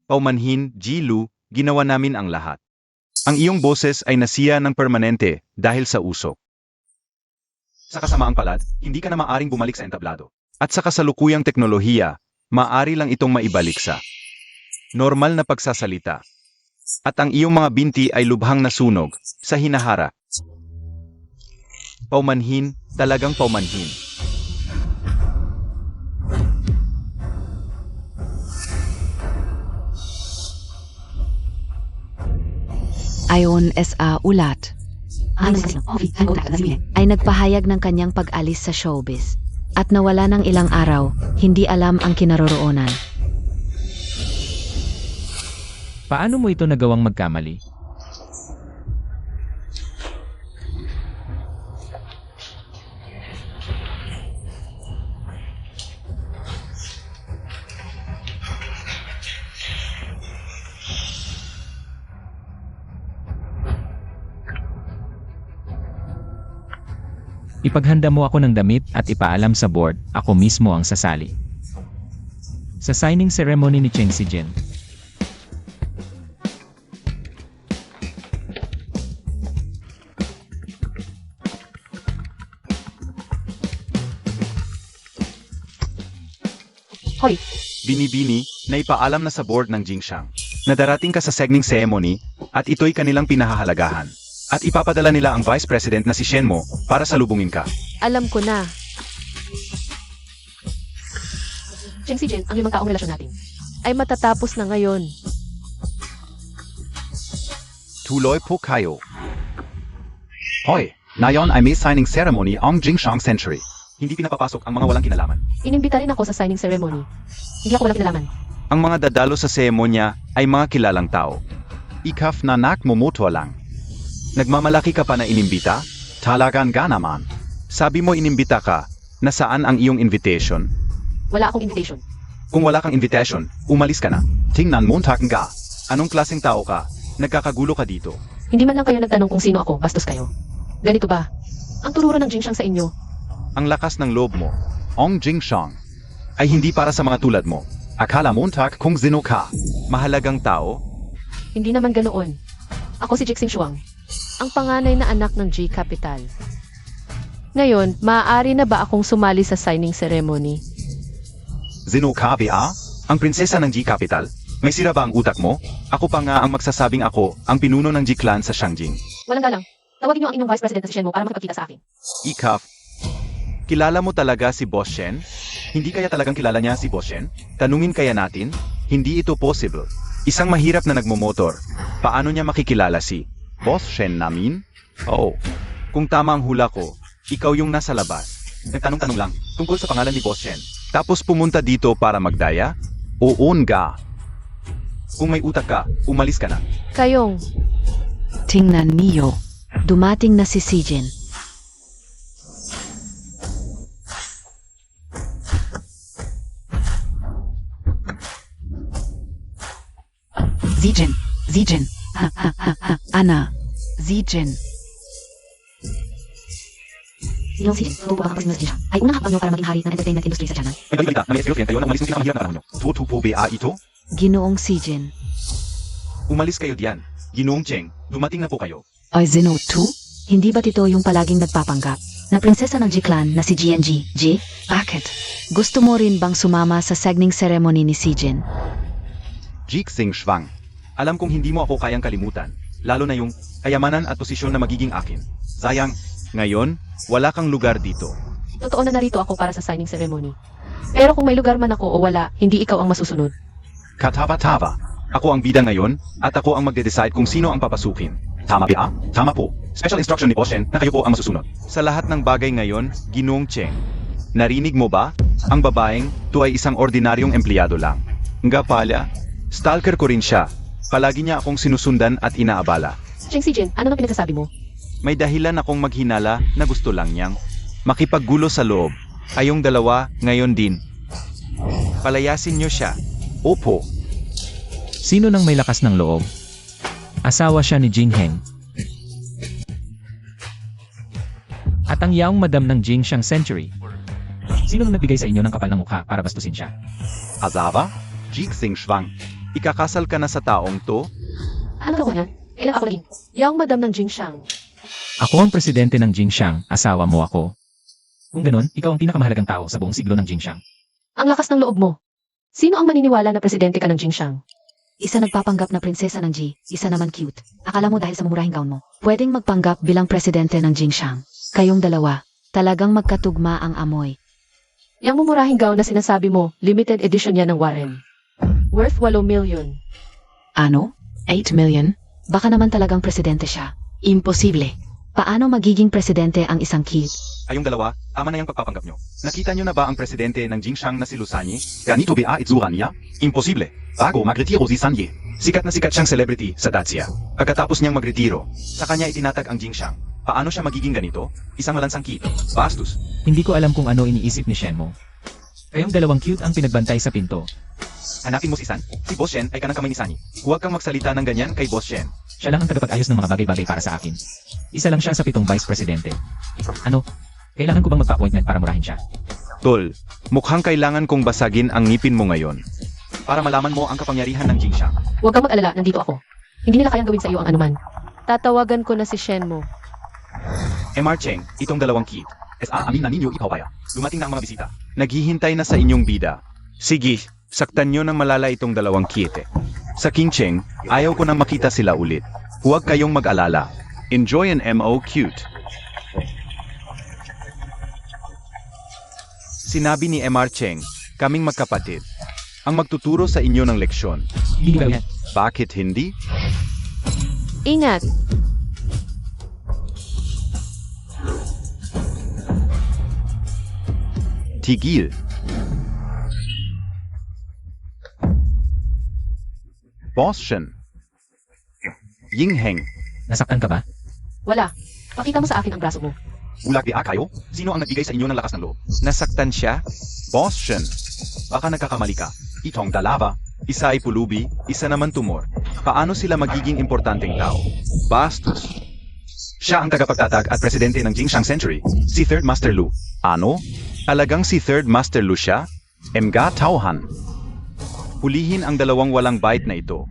Paumanhin, Jilu, ginawa namin ang lahat. Ang iyong boses ay nasiya ng permanente dahil sa usok. Sa kasamaang palad, hindi ka na maaring bumalik sa entablado. At sa kasalukuyang teknolohiya, maari lang itong maibalik sa normal na pagsasalita. At ang iyong mga binti ay lubhang nasunog sa hinahara. Paumanhin, talagang paumanhin. Ayon sa ulat, Ano sa sino? Ovi, ang utak na sabihin. ay nagpahayag ng kanyang pag-alis sa showbiz. At nawala ng ilang araw, hindi alam ang kinaroroonan. Paano mo ito nagawang magkamali? Ipaghanda mo ako ng damit at ipaalam sa board, ako mismo ang sasali. Sa signing ceremony ni Cheng si Jin. Hoy, Binibini na ipaalam na sa board ng Jingshan na darating ka sa signing ceremony at ito'y kanilang pinahahalagahan. At ipapadala nila ang Vice President na si Shenmo para salubungin ka. alam ko na. Cheng si Jin, ang 5 taong relasyon natin ay matatapos na ngayon. Tuloy po kayo. Hoy, ngayon ay may signing ceremony ang Jingshan Century. Hindi pinapapasok ang mga walang kinalaman. Inimbita rin ako sa signing ceremony. Hindi ako walang kinalaman. Ang mga dadalo sa seremonya ay mga kilalang tao. Ikaf na nakmumoto lang. Nagmamalaki ka pa na inimbita? Talagang ga naman. Sabi mo inimbita ka, nasaan ang iyong invitation? Wala akong invitation. Kung wala kang invitation, umalis ka na. Tingnan mo ka. Anong klaseng tao ka? Nagkakagulo ka dito. Hindi man lang kayo nagtanong kung sino ako, bastos kayo. Ganito ba? Ang tururo ng Jingshan sa inyo, Ang lakas ng loob mo, Ong Jingshan, ay hindi para sa mga tulad mo. Akala mo kung sino ka. Mahalagang tao? hindi naman ganoon. Ako si Jixing Shuang, ang panganay na anak ng G Capital. Ngayon, maaari na ba akong sumali sa signing ceremony? Zino ka ba? Ang prinsesa ng G Capital? May sira ba ang utak mo? Ako pa nga ang magsasabing ako ang pinuno ng G Clan sa Shangjing. Walang galang. Tawagin niyo ang inyong Vice President na si Shenmo para makipagkita sa akin. Ikaf, kilala mo talaga si Boss Shen? Hindi kaya talagang kilala niya si Boss Shen? Tanungin kaya natin? Hindi ito possible. Isang mahirap na nagmumotor. Paano niya makikilala si Boss Shen namin? Oo. Kung tama ang hula ko, ikaw yung nasa labas. Nagtanong-tanong lang tungkol sa pangalan ni Boss Shen. Tapos pumunta dito para magdaya? Oo nga. Kung may utak ka, umalis ka na. Kayong, Tingnan niyo. Dumating na si Sijin. Zijin. Ana. Zijin. Sinong si Jin? Tutupo ba kapag si Jin Shang? Ay unang hakbang niyo para maging hari ng entertainment industry sa Tiyanan. May balita na may girlfriend kayo na umalis ng pinakamahirap na panahon nyo. Tutu po ba ito? Ginoong Sijin. Umalis kayo diyan. Ginoong Cheng, dumating na po kayo. Ay Zeno 2? Hindi ba't ito yung palaging nagpapanggap? Na prinsesa ng G-clan na si GNG. G? Bakit? Gusto mo rin bang sumama sa sagning ceremony ni Sijin? Jixing Schwang. Alam kong hindi mo ako kayang kalimutan. Lalo na yung kayamanan at posisyon na magiging akin. Sayang, ngayon, wala kang lugar dito. Totoo na narito ako para sa signing ceremony. Pero kung may lugar man ako o wala, hindi ikaw ang masusunod. Kataba-taba. Ako ang bida ngayon, at ako ang magde-decide kung sino ang papasukin. Tama ba? Tama po. Special instruction ni Boss Shen na kayo po ang masusunod. Sa lahat ng bagay ngayon, Ginoong Cheng. Narinig mo ba? Ang babaeng, to ay isang ordinaryong empleyado lang. Nga pala, stalker ko rin siya. Palagi niya akong sinusundan at inaabala. Cheng Sijin, ano nang pinagsasabi mo? May dahilan akong maghinala na gusto lang niyang makipaggulo sa loob. Kayong dalawa, ngayon din. Palayasin niyo siya. Opo. Sino nang may lakas ng loob? Asawa siya ni Jing Heng. At ang yaong madam ng Jing Shang Century. Sino nang nagbigay sa inyo ng kapal ng mukha para bastusin siya? Azawa? Jixing Schwang. Ikakasal ka na sa taong to? Ano ka niyan? Kailan ako naging? Yang madam ng Jingshang. Ako ang presidente ng Jing Shang, asawa mo ako. Kung ganun, ikaw ang pinakamahalagang tao sa buong siglo ng Jing Shang. Ang lakas ng loob mo. Sino ang maniniwala na presidente ka ng Jingshang? Isa nagpapanggap na prinsesa ng G, isa naman cute. Akala mo dahil sa mumurahing gown mo. Pwedeng magpanggap bilang presidente ng Jingshang. Kayong dalawa, talagang magkatugma ang amoy. Yang mumurahing gown na sinasabi mo, limited edition yan ng Warren. Worth 8 million. Ano? 8 million? Baka naman talagang presidente siya. Imposible. Paano magiging presidente ang isang kid? Kayong dalawa, tama na yung pagpapanggap nyo. Nakita nyo na ba ang presidente ng Jingshang na si Lusanyi? Ganito ba itsura niya? Imposible. Bago magretiro si Sanye. Sikat na sikat siyang celebrity sa Dacia. Pagkatapos niyang magretiro, sa kanya itinatag ang Jingshang. Paano siya magiging ganito? Isang malansang kid. Bastos. Hindi ko alam kung ano iniisip ni Shen mo. Kayong dalawang cute ang pinagbantay sa pinto. Hanapin mo si San. Si Boss Shen ay kanang kamay ni Sanye. Huwag kang magsalita ng ganyan kay Boss Shen. Siya lang ang tagapag-ayos ng mga bagay-bagay para sa akin. Isa lang siya sa 7 vice presidente. Ano? Kailangan ko bang magpa-appointment para murahin siya? Tol, mukhang kailangan kong basagin ang ngipin mo ngayon. Para malaman mo ang kapangyarihan ng Jingshang. Huwag kang mag-alala, nandito ako. Hindi nila kayang gawin sa iyo ang anuman. Tatawagan ko na si Shenmo. MR Cheng, itong dalawang kid. Amin na ninyo ipawaya. Dumating na ang mga bisita. Naghihintay na sa inyong bida. Sige, saktan nyo ng malala itong dalawang kid. Sa King Cheng, ayaw ko nang makita sila ulit. Huwag kayong mag-alala. Enjoy an MO cute. Sinabi ni MR Cheng, kaming magkapatid. Ang magtuturo sa inyo ng leksyon. Hindi ba yan? Bakit hindi? Ingat! Tigil. Boss Shen. Ying Heng. Nasaktan ka ba? Wala. Pakita mo sa akin ang braso mo. Bulag di kayo? Sino ang nagbigay sa inyo ng lakas ng loob? Nasaktan siya? Boss Shen. Baka nagkakamali ka. Itong dalawa. Isa ay pulubi, isa naman tumor. Paano sila magiging importanteng tao? Bastos. Siya ang tagapagtatag at presidente ng Jingshang Century, si Third Master Lu. Ano? Talagang si Third Master Lu siya? Emga Tauhan. Hulihin ang dalawang walang bite na ito.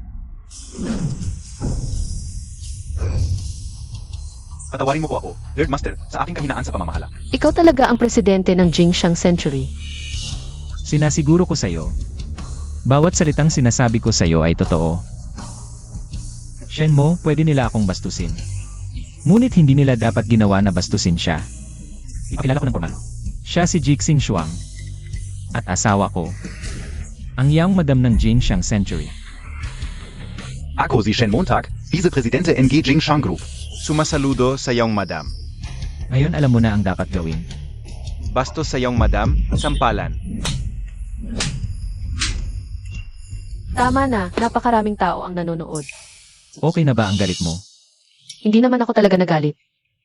Patawarin mo po ako, Third Master, sa aking kahinaan sa pamamahala. Ikaw talaga ang presidente ng Jingshang Century. Sinasiguro ko sa'yo. Bawat salitang sinasabi ko sa'yo ay totoo. Shen mo, pwede nila akong bastusin. Ngunit hindi nila dapat ginawa na bastusin siya. Ipakilala ko ng formal. Siya si Jixing Shuang. At asawa ko. Ang yaong madam ng Jing Shang Century. Ako si Shen Montag, Vice-Presidente NG Jingshang Group. Sumasaludo sa iyong madam. Ngayon alam mo na ang dapat gawin. Bastos sa iyong madam, sampalan. Tama na, napakaraming tao ang nanonood. Okay na ba ang galit mo? Hindi naman ako talaga nagalit.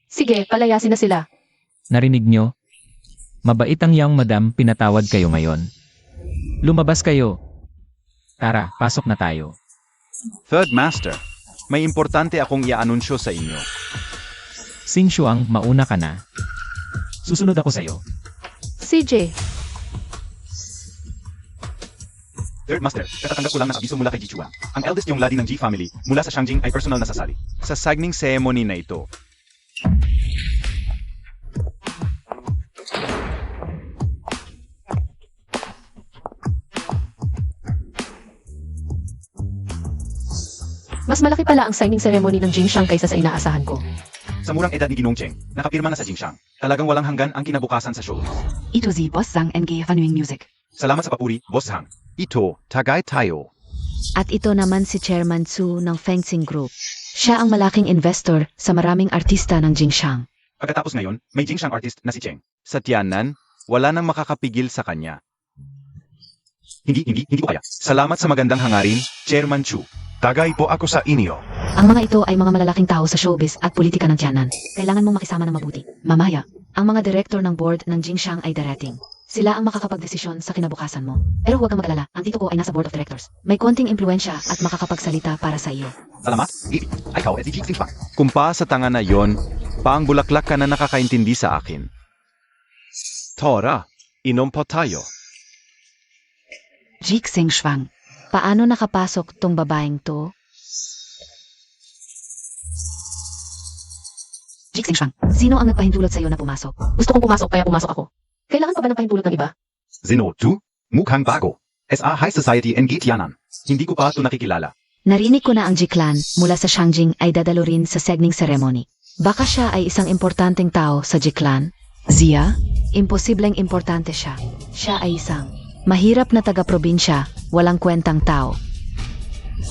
Sige, palayasin na sila. Narinig nyo? Mabait ang young madam, pinatawad kayo ngayon. Lumabas kayo. Tara, pasok na tayo. Third Master, may importante akong i-anunsyo sa inyo. Xing Shuang, mauna ka na. Susunod ako sa'yo. CJ, Third Master, katatanggap ko lang ng abiso mula kay Ji Chuan. Ang eldest yung ladi ng Ji family, mula sa Shangjing ay personal na sasali. Sa signing ceremony na ito. mas malaki pala ang signing ceremony ng Jingxiang kaysa sa inaasahan ko. Sa murang edad ni Ginong Cheng, nakapirma na sa Jingxiang. Talagang walang hanggan ang kinabukasan sa show. Ito si Boss Sang NG Fanuing Music. Salamat sa papuri, Boss Hang. Ito, tagay tayo. At ito naman si Chairman Su ng Fengsing Group. Siya ang malaking investor sa maraming artista ng Jingxiang. Pagkatapos ngayon, may Jingxiang artist na si Cheng. Sa Tianan, wala nang makakapigil sa kanya. Hindi ko kaya. Salamat sa magandang hangarin, Chairman Chu. Tagay po ako sa inyo. Ang mga ito ay mga malalaking tao sa showbiz at politika ng Tianan. Kailangan mong makisama ng mabuti. Mamaya, Ang mga direktor ng board ng Jingxiang ay darating. sila ang makakapagdesisyon sa kinabukasan mo. Pero huwag kang mag-alala, ang tito ko ay nasa board of directors. May konting impluensya at makakapagsalita para sa iyo. Salamat, Ibi. Ikaw ay si Jixing Fang. Kung pa sa tanga na yon, paang bulaklak ka na nakakaintindi sa akin. Tora, inom po tayo. Jixing Shuang. Paano nakapasok tong babaeng to? Jixing Shuang. Sino ang nagpahintulot sa iyo na pumasok? Gusto kong pumasok kaya pumasok ako. Kailangan pa ba ng pahintulot ng iba? Zino, tu? Mukhang bago. SA High Society NG Tianan. Hindi ko pa ito nakikilala. Narinig ko na ang Jiklan mula sa Shangjing ay dadalo rin sa signing ceremony. Baka siya ay isang importanteng tao sa Jiklan? Zia? Imposibleng importante siya. Siya ay isang mahirap na taga-probinsya, walang kwentang tao.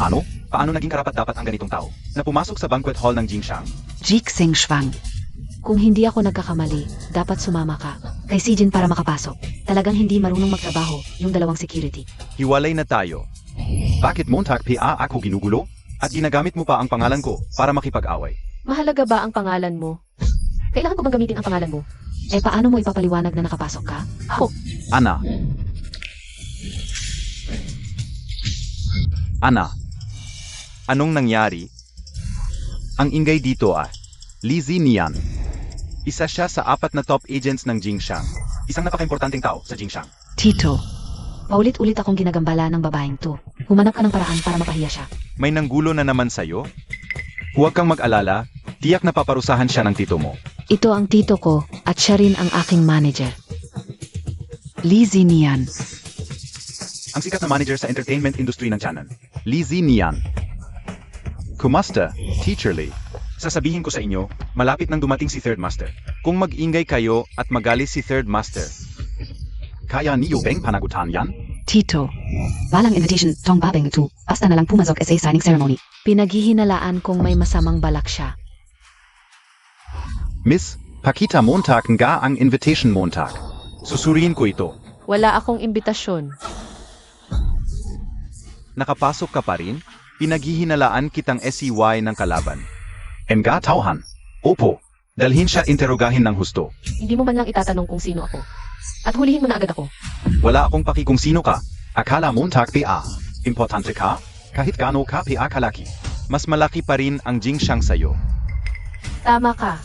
Ano? Paano naging karapat-dapat ang ganitong tao na pumasok sa banquet hall ng Jingxiang? Jixing Shuang. Kung hindi ako nagkakamali, dapat sumama ka. Kay si Jin para makapasok. Talagang hindi marunong magtrabaho yung dalawang security. Hiwalay na tayo. Bakit Montag PA ako ginugulo? At ginagamit mo pa ang pangalan ko para makipag-away? Mahalaga ba ang pangalan mo? Kailangan ko bang gamitin ang pangalan mo? Eh paano mo ipapaliwanag na nakapasok ka? Ako, Ana. Ana. Anong nangyari? Ang ingay dito Lizzie Nian. Isa siya sa 4 na top agents ng Jingxiang. Isang napaka-importanting tao sa Jingxiang. Tito. Paulit-ulit akong ginagambala ng babaeng to. Humanap ka ng paraan para mapahiya siya. May nanggulo na naman sa'yo? Huwag kang mag-alala, tiyak na paparusahan siya ng tito mo. Ito ang tito ko at siya rin ang aking manager. Lizzie Nian. Ang sikat na manager sa entertainment industry ng Tianan. Lizzie Nian. Kumusta, Teacher Lee? Sasabihin ko sa inyo, malapit nang dumating si Third Master. Kung mag-ingay kayo at magalis si Third Master, kaya niyo bang panagutan yan? Tito. Walang invitation tong babeng to. Basta na lang pumasok sa signing ceremony. Pinaghihinalaan kong may masamang balak siya. Miss, pakita Montag nga ang invitation Montag. Susuriin ko ito. wala akong imbitasyon. Nakapasok ka pa rin? Pinaghihinalaan kitang SEY ng kalaban. Nga tauhan. Opo. Dalhin siya interogahin ng husto. Hindi mo man lang itatanong kung sino ako. At hulihin mo na agad ako. Wala akong paki kung sino ka. Akala Montag PA. Importante ka? Kahit gaano ka PA kalaki. Mas malaki pa rin ang Jingxiang sa'yo. Tama ka.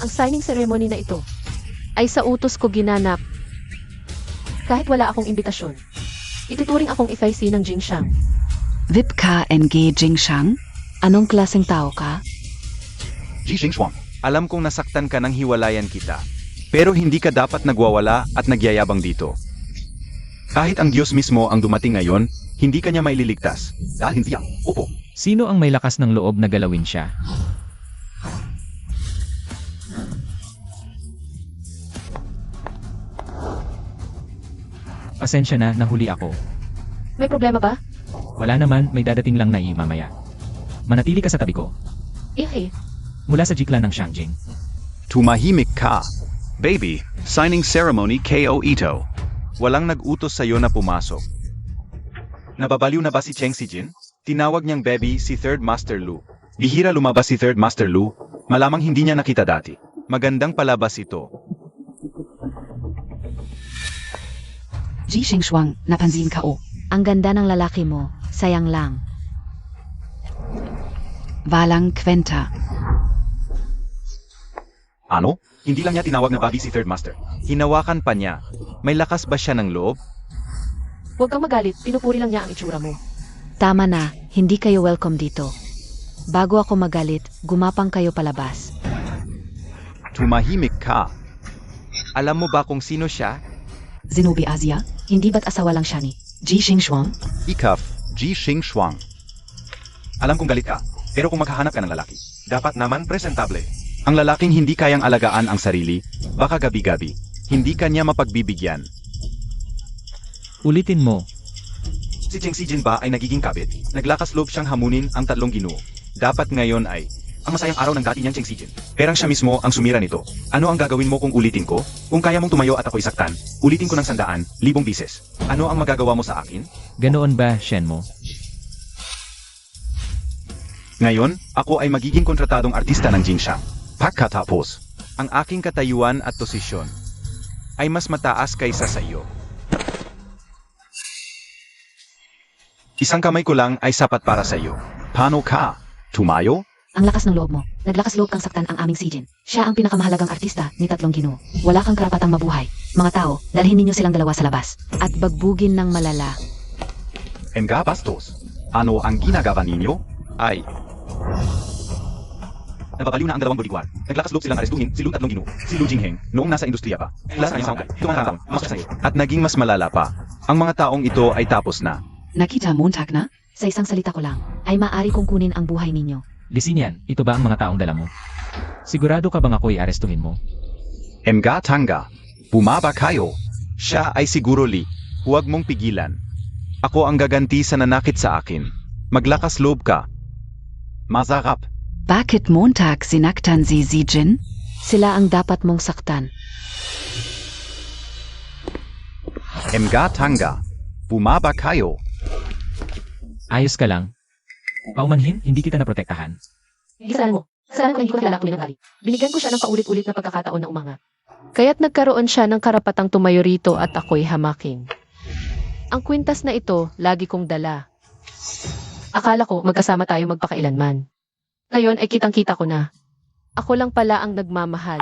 Ang signing ceremony na ito ay sa utos ko ginanap. Kahit wala akong imbitasyon. Ituturing akong FIC ng Jingxiang. VIP ka NG Jingxiang? Anong klaseng tao ka? Ji Xingxuang, alam kong nasaktan ka ng hiwalayan kita. Pero hindi ka dapat nagwawala at nagyayabang dito. Kahit ang Diyos mismo ang dumating ngayon, hindi ka niya maililigtas. Dahil hindi yan. Opo. Sino ang may lakas ng loob na galawin siya? Pasensya na, nahuli ako. May problema ba? Wala naman, may dadating lang na mamaya. Manatili ka sa tabi ko. Eh, Mula sa Jiklan ng Shangjing. Tumahimik ka. Baby, signing ceremony KO Ito. Walang nag-utos sa'yo na pumasok. Nababaliw na ba si Cheng si Jin? Tinawag niyang baby si Third Master Lu. Bihira lumabas si Third Master Lu, malamang hindi niya nakita dati. Magandang palabas ito. Ji Xingxuang, napansin ka o. Ang ganda ng lalaki mo, sayang lang. Walang kwenta. Ano? Hindi lang niya tinawag na babi si Third Master. Hinawakan pa niya. May lakas ba siya ng loob? Huwag kang magalit, pinupuri lang niya ang itsura mo. Tama na, hindi kayo welcome dito. Bago ako magalit, gumapang kayo palabas. Tumahimik ka. Alam mo ba kung sino siya? Zenobia Asia, hindi ba't asawa lang siya ni Ji Xingxuang? Ikaf, Ji Xingxuang. Alam kong galit ka, pero kung maghahanap ka ng lalaki, dapat naman presentable. Ang lalaking hindi kayang alagaan ang sarili, baka gabi-gabi, hindi kanya mapagbibigyan. Ulitin mo. Si Cheng Sijin ba ay nagiging kabit? Naglakas loob siyang hamunin ang tatlong ginoo. Dapat ngayon ay ang masayang araw ng dati niyang Cheng Sijin. Perang siya mismo ang sumira nito. Ano ang gagawin mo kung ulitin ko? Kung kaya mong tumayo at ako'y saktan, ulitin ko ng 100,000 bises. Ano ang magagawa mo sa akin? Ganoon ba, Shenmo? Ngayon, ako ay magiging kontratadong artista ng Jingsha. Pagkatapos, ang aking katayuan at posisyon ay mas mataas kaysa sa iyo. Isang kamay ko lang ay sapat para sa iyo. Paano ka? Tumayo? Ang lakas ng loob mo. Naglakas loob kang saktan ang aming Sijin. Siya ang pinakamahalagang artista ni Tatlong Ginoo. Wala kang karapatang mabuhay. Mga tao, dalhin ninyo silang dalawa sa labas. At bagbugin ng malala. Mga bastos. Ano ang ginagawa ninyo? Ay. Nababaliw na ang dalawang bodyguard. Naglakas loob silang arestuhin si Lu Tatlong Ginoo, si Lu Jingheng, noong nasa industriya pa. Lahat ng isang tumatang, mas kasayo. At naging mas malala pa. Ang mga taong ito ay tapos na. Nakita Montag na? Sa isang salita ko lang, ay maaari kong kunin ang buhay ninyo. Lisinian, ito ba ang mga taong dala mo? Sigurado ka bang ako'y arestuhin mo? Mga tanga. Bumaba kayo. Siya ay siguro Li. Huwag mong pigilan. Ako ang gaganti sa nanakit sa akin. Maglakas loob ka. Masarap. Bakit Montag sinaktan si Sijin? Sila ang dapat mong saktan. Mga tanga. Bumaba kayo. Ayos ka lang. Paumanhin, hindi kita naprotektahan. Kasalanan mo. Kasalanan ko na hindi ko nakilala kung ng galit. Binigyan ko siya ng paulit-ulit na pagkakataon na umangat. Kaya't nagkaroon siya ng karapatang tumayo rito at ako'y hamakin. Ang kwintas na ito, lagi kong dala. Akala ko magkasama tayo magpakailanman. Ngayon ay kitang-kita ko na. Ako lang pala ang nagmamahal.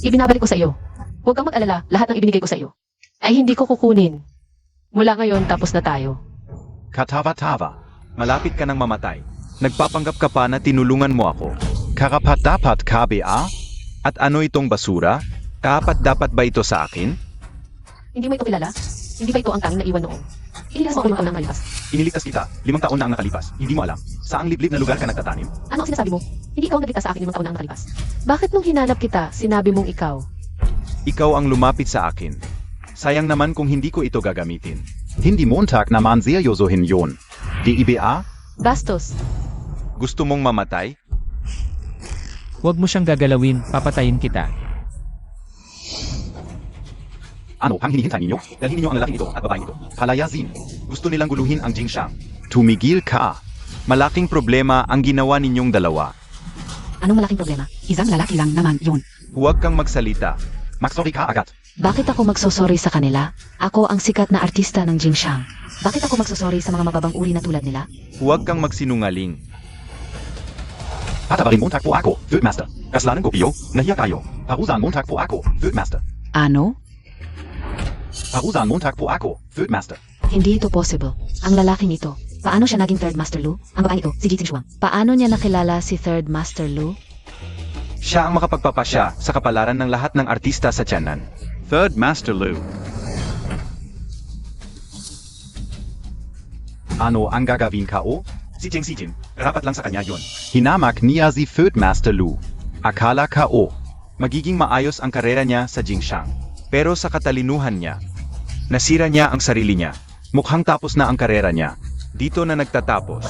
Ibinabalik ko sa iyo. Huwag kang mag-alala, lahat ng ibinigay ko sa iyo ay hindi ko kukunin. Mula ngayon, tapos na tayo. Katava-tava. Malapit ka nang mamatay. Nagpapanggap ka pa na tinulungan mo ako. Karapat-dapat ka ba? At ano itong basura? Karapat-dapat ba ito sa akin? Hindi mo ito kilala? Hindi ba ito ang tanging naiwan noon? Inilas mo ako 5 taon nang malipas. Iniligtas kita. 5 taon na ang nakalipas. Hindi mo alam. Saang liblib na lugar ka nagtatanim? Ano ang sinasabi mo? Hindi ikaw ang nagligtas sa akin 5 taon na ang nakalipas. Bakit nung hinanap kita, sinabi mong ikaw? Ikaw ang lumapit sa akin. Sayang naman kung hindi ko ito gagamitin. Hindi Montag naman seryosohin yun. Di ba? Bastos. Gusto mong mamatay? Huwag mo siyang gagalawin, papatayin kita. Ano ang hinihintay ninyo? Dalhin ninyo ang lalaking ito at babaeng ito. Palayazin. Gusto nilang guluhin ang Jingsha. Tumigil ka. Malaking problema ang ginawa ninyong dalawa. Anong malaking problema? Isang lalaki lang naman yun. Huwag kang magsalita. Magsorry ka agad. Bakit ako magsosorry sa kanila? Ako ang sikat na artista ng Jingshan. Bakit ako magsusorry sa mga mababang uri na tulad nila? Huwag kang magsinungaling. Patabarin Montag po ako, Third Master. Kasalanan ko piyo, nahiya kayo. Parusan Montag po ako, Third Master. Ano? Parusan Montag po ako, Third Master. Hindi ito possible. Ang lalaking ito. Paano siya naging Third Master Lu? Ang babaeng ito, si Ji Xingxuang. Paano niya nakilala si Third Master Lu? Siya ang makapagpapasya sa kapalaran ng lahat ng artista sa Tianan. Third Master Lu. Ano ang gagawin ka o? Si Cheng Sijin, rapat lang sa kanya yon. Hinamak niya si Third Master Lu. Akala ka o, magiging maayos ang karera niya sa Jingshan. Pero sa katalinuhan niya, nasira niya ang sarili niya. Mukhang tapos na ang karera niya. Dito na nagtatapos.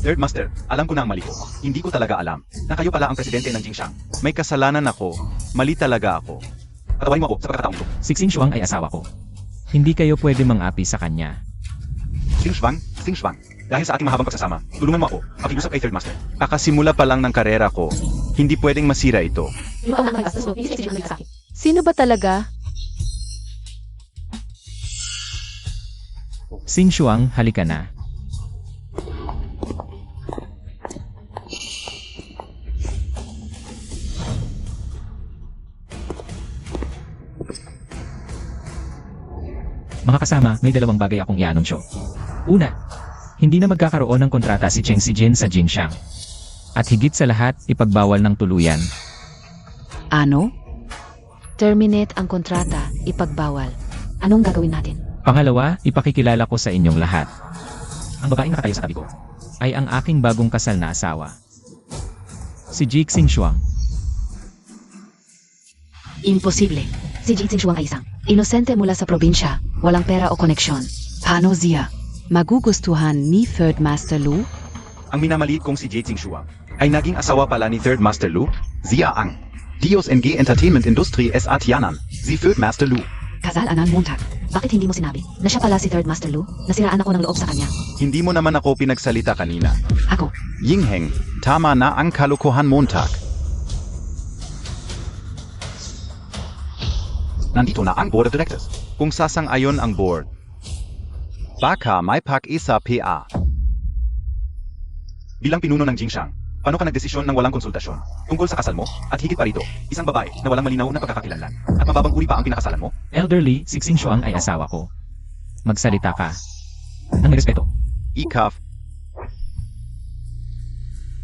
Third Master, alam ko na ang mali ko. Hindi ko talaga alam na kayo pala ang presidente ng Jingshan. May kasalanan ako. Mali talaga ako. Patawarin mo ako sa pagkakataong ito. Si Xingxuang ay asawa ko. Hindi kayo pwede mang-api sa kanya. Xingxuang, Xingxuang. Dahil sa ating mahabang pagsasama, tulungan mo ako, pakiusap kay Third Master. Kakasimula pa lang ng karera ko. Hindi pwedeng masira ito. Yung ang nakakastas mo, hindi si Jing ang nagkasakit. Sino ba talaga? Xing Shuang, halika na. Mga kasama, may dalawang bagay akong i-anunsyo. Una, hindi na magkakaroon ng kontrata si Cheng Sijin sa Jingshan. At higit sa lahat, ipagbawal ng tuluyan. Ano? Terminate ang kontrata, ipagbawal. Anong gagawin natin? Pangalawa, ipakikilala ko sa inyong lahat. Ang babaeng nakatayo sa tabi ko ay ang aking bagong kasal na asawa. Si Jig Xing Shuang. Imposible. Si Jing Shuang ay isang inosente mula sa probinsya, walang pera o koneksyon. Paano siya? Magugustuhan ni Third Master Lu? Ang minamaliit kong si Jade Shuang ay naging asawa pala ni Third Master Lu. Zia Ang. Dios NG Entertainment Industry S.A. Tianan. Si Third Master Lu. Kasal Anan Montag. Bakit hindi mo sinabi na siya pala si Third Master Lu? Nasiraan ako ng loob sa kanya. Hindi mo naman ako pinagsalita kanina. Ako. Yingheng, tama na ang kalokohan Montag. Nandito na ang Board of Directors. Kung sasang-ayon ang board, baka may pag-isa PA. Bilang pinuno ng Jingshan, paano ka nagdesisyon ng walang konsultasyon tungkol sa kasal mo at higit pa rito, isang babae na walang malinaw na pagkakakilanlan at mababang uri pa ang pinakasalan mo? Elderly, si Xing Shuang ay asawa ko. Magsalita ka. Nang may respeto. Ikaf.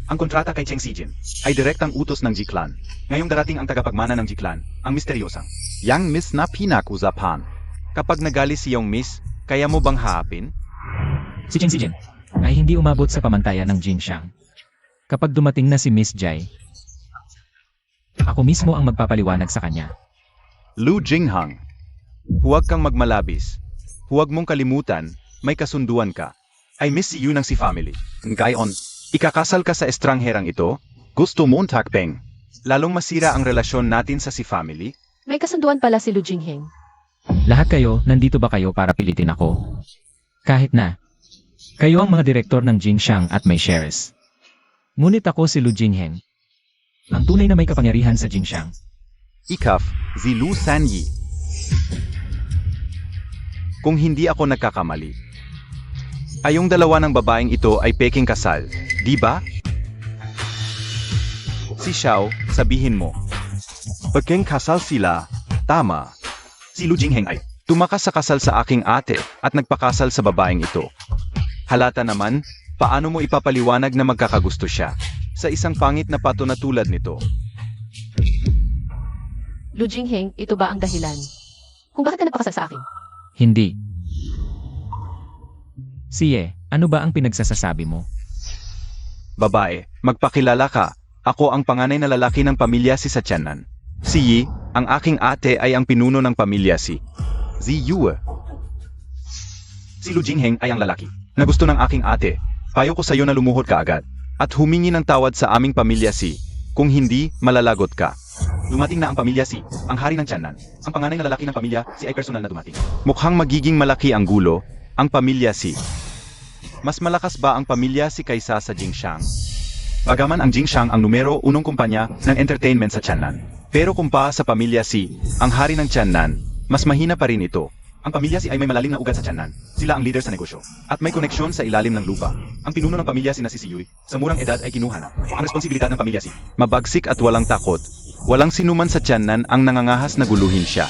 Ang kontrata kay Cheng Sijin ay direktang utos ng Jiklan. Ngayong darating ang tagapagmana ng Jiklan, ang misteryosang Yang Miss na pinag-usapan. Kapag nagali siyang Miss, kaya mo bang haapin? Si Cheng Sijin ay hindi umabot sa pamantayan ng Jingshan. Kapag dumating na si Miss Jai, ako mismo ang magpapaliwanag sa kanya. Lu Jinghang. Huwag kang magmalabis. Huwag mong kalimutan, may kasunduan ka. I miss you ng si family. Ngayon, ikakasal ka sa estrangherang ito? Gusto mo takpeng. Lalong masira ang relasyon natin sa si family? May kasunduan pala si Lu Jingheng. Lahat kayo, nandito ba kayo para pilitin ako? Kahit na. Kayo ang mga direktor ng Jingshan at may shares. Ngunit ako si Lu Jingheng. Ang tunay na may kapangyarihan sa Jingshan. Ikaf, si Lu Sanyi. Kung hindi ako nagkakamali, ayong dalawa ng babaeng ito ay peking kasal, di ba? Si Xiao, sabihin mo. Peking kasal sila, tama. Si Lu Jingheng ay tumakas sa kasal sa aking ate at nagpakasal sa babaeng ito. Halata naman, paano mo ipapaliwanag na magkakagusto siya sa isang pangit na pato na tulad nito? Lu Jingheng, ito ba ang dahilan? Kung bakit ka nagpakasal sa akin? Hindi. Siye, ano ba ang pinagsasasabi mo? Babae, magpakilala ka. Ako ang panganay na lalaki ng pamilya si Satyanan. Si Yi, ang aking ate ay ang pinuno ng pamilya si Yue. Si Lu Jingheng ay ang lalaki na gusto ng aking ate. Payo ko sa iyo na lumuhod ka agad at humingi ng tawad sa aming pamilya si. Kung hindi, malalagot ka. Dumating na ang pamilya si, ang hari ng Tianan. Ang panganay na lalaki ng pamilya si ay personal na dumating. Mukhang magiging malaki ang gulo, ang pamilya si. Mas malakas ba ang pamilya si kaysa sa Jingshan? Bagaman ang Jingshan ang numero unong kumpanya ng entertainment sa Tianan. Pero kumpara sa pamilya si, ang hari ng Tianan, mas mahina pa rin ito. Ang pamilya si ay may malalim na ugat sa Tianan. Sila ang leader sa negosyo. At may koneksyon sa ilalim ng lupa. Ang pinuno ng pamilya si na si Yui, sa murang edad ay kinuha na. Ang responsibilidad ng pamilya si. Mabagsik at walang takot. Walang sinuman sa Tianan ang nangangahas na guluhin siya.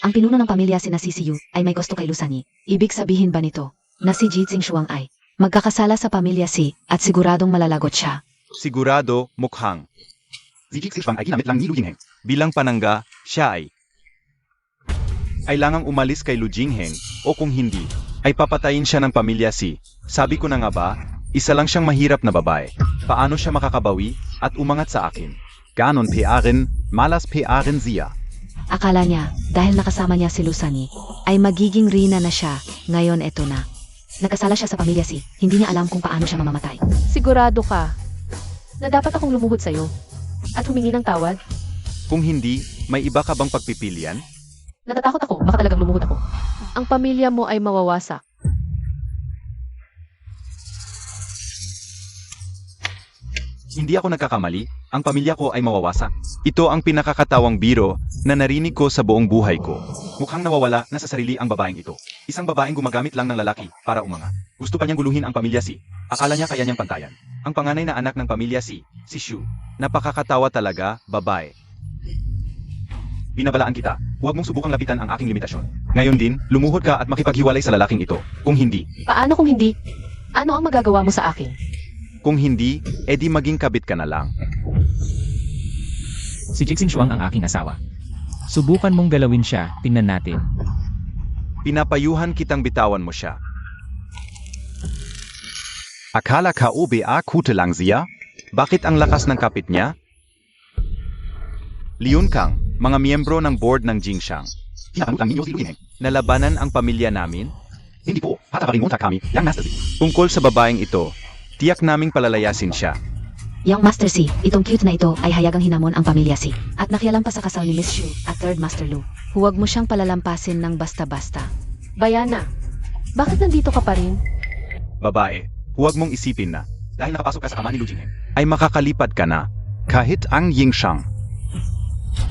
Ang pinuno ng pamilya si Yu ay may gusto kay Lusani. Ibig sabihin ba nito na si Jing Shuang ay magkakasala sa pamilya si at siguradong malalagot siya? Sigurado, mukhang. Si Jing Shuang ay ginamit lang ni Lu Jingheng. Bilang panangga, siya ay kailangang umalis kay Lu Jingheng o kung hindi, ay papatayin siya ng pamilya si. Sabi ko na nga ba, isa lang siyang mahirap na babae. Paano siya makakabawi at umangat sa akin? Ganon PRin, malas PRin siya. Akala niya, dahil nakasama niya si Lusani, ay magiging Rina na siya. Ngayon eto na. Nagkasala siya sa pamilya si, hindi niya alam kung paano siya mamamatay. Sigurado ka na dapat akong lumuhod sa'yo at humingi ng tawad? Kung hindi, may iba ka bang pagpipilian? Natatakot ako, baka talagang lumuhod ako. Ang pamilya mo ay mawawasak. Hindi ako nagkakamali, ang pamilya ko ay mawawasak. Ito ang pinakakatawang biro na narinig ko sa buong buhay ko. Mukhang nawawala na sa sarili ang babaeng ito. Isang babaeng gumagamit lang ng lalaki para umanga. Gusto pa niyang guluhin ang pamilya si. Akala niya kaya niyang pantayan. Ang panganay na anak ng pamilya si Shu. Napakakatawa talaga, babae. Binabalaan kita, huwag mong subukang lapitan ang aking limitasyon. Ngayon din, lumuhod ka at makipaghiwalay sa lalaking ito. Kung hindi, Paano kung hindi? Ano ang magagawa mo sa akin? kung hindi, edi maging kabit ka na lang. Si Jixing Shuang ang aking asawa. Subukan mong galawin siya, tingnan natin. Pinapayuhan kitang bitawan mo siya. Akala ka OBA kute lang siya? Bakit ang lakas ng kapit niya? Liun Kang, mga miyembro ng board ng Jingxiang. Tinatanong ninyo si Lu Yingheng. Nalabanan ang pamilya namin? Hindi po, hatabaring montak kami, yang Master Z. Tungkol sa babaeng ito, tiyak naming palalayasin siya. Yang Master C, itong cute na ito ay hayagang hinamon ang pamilya C. At nakialam pa sa kasal ni Miss Shu at Third Master Lu. Huwag mo siyang palalampasin ng basta-basta. Bayana, bakit nandito ka pa rin? Babae, huwag mong isipin na, Dahil nakapasok ka sa ama ni Lu Yingheng. ay makakalipad ka na. Kahit ang Yingxiang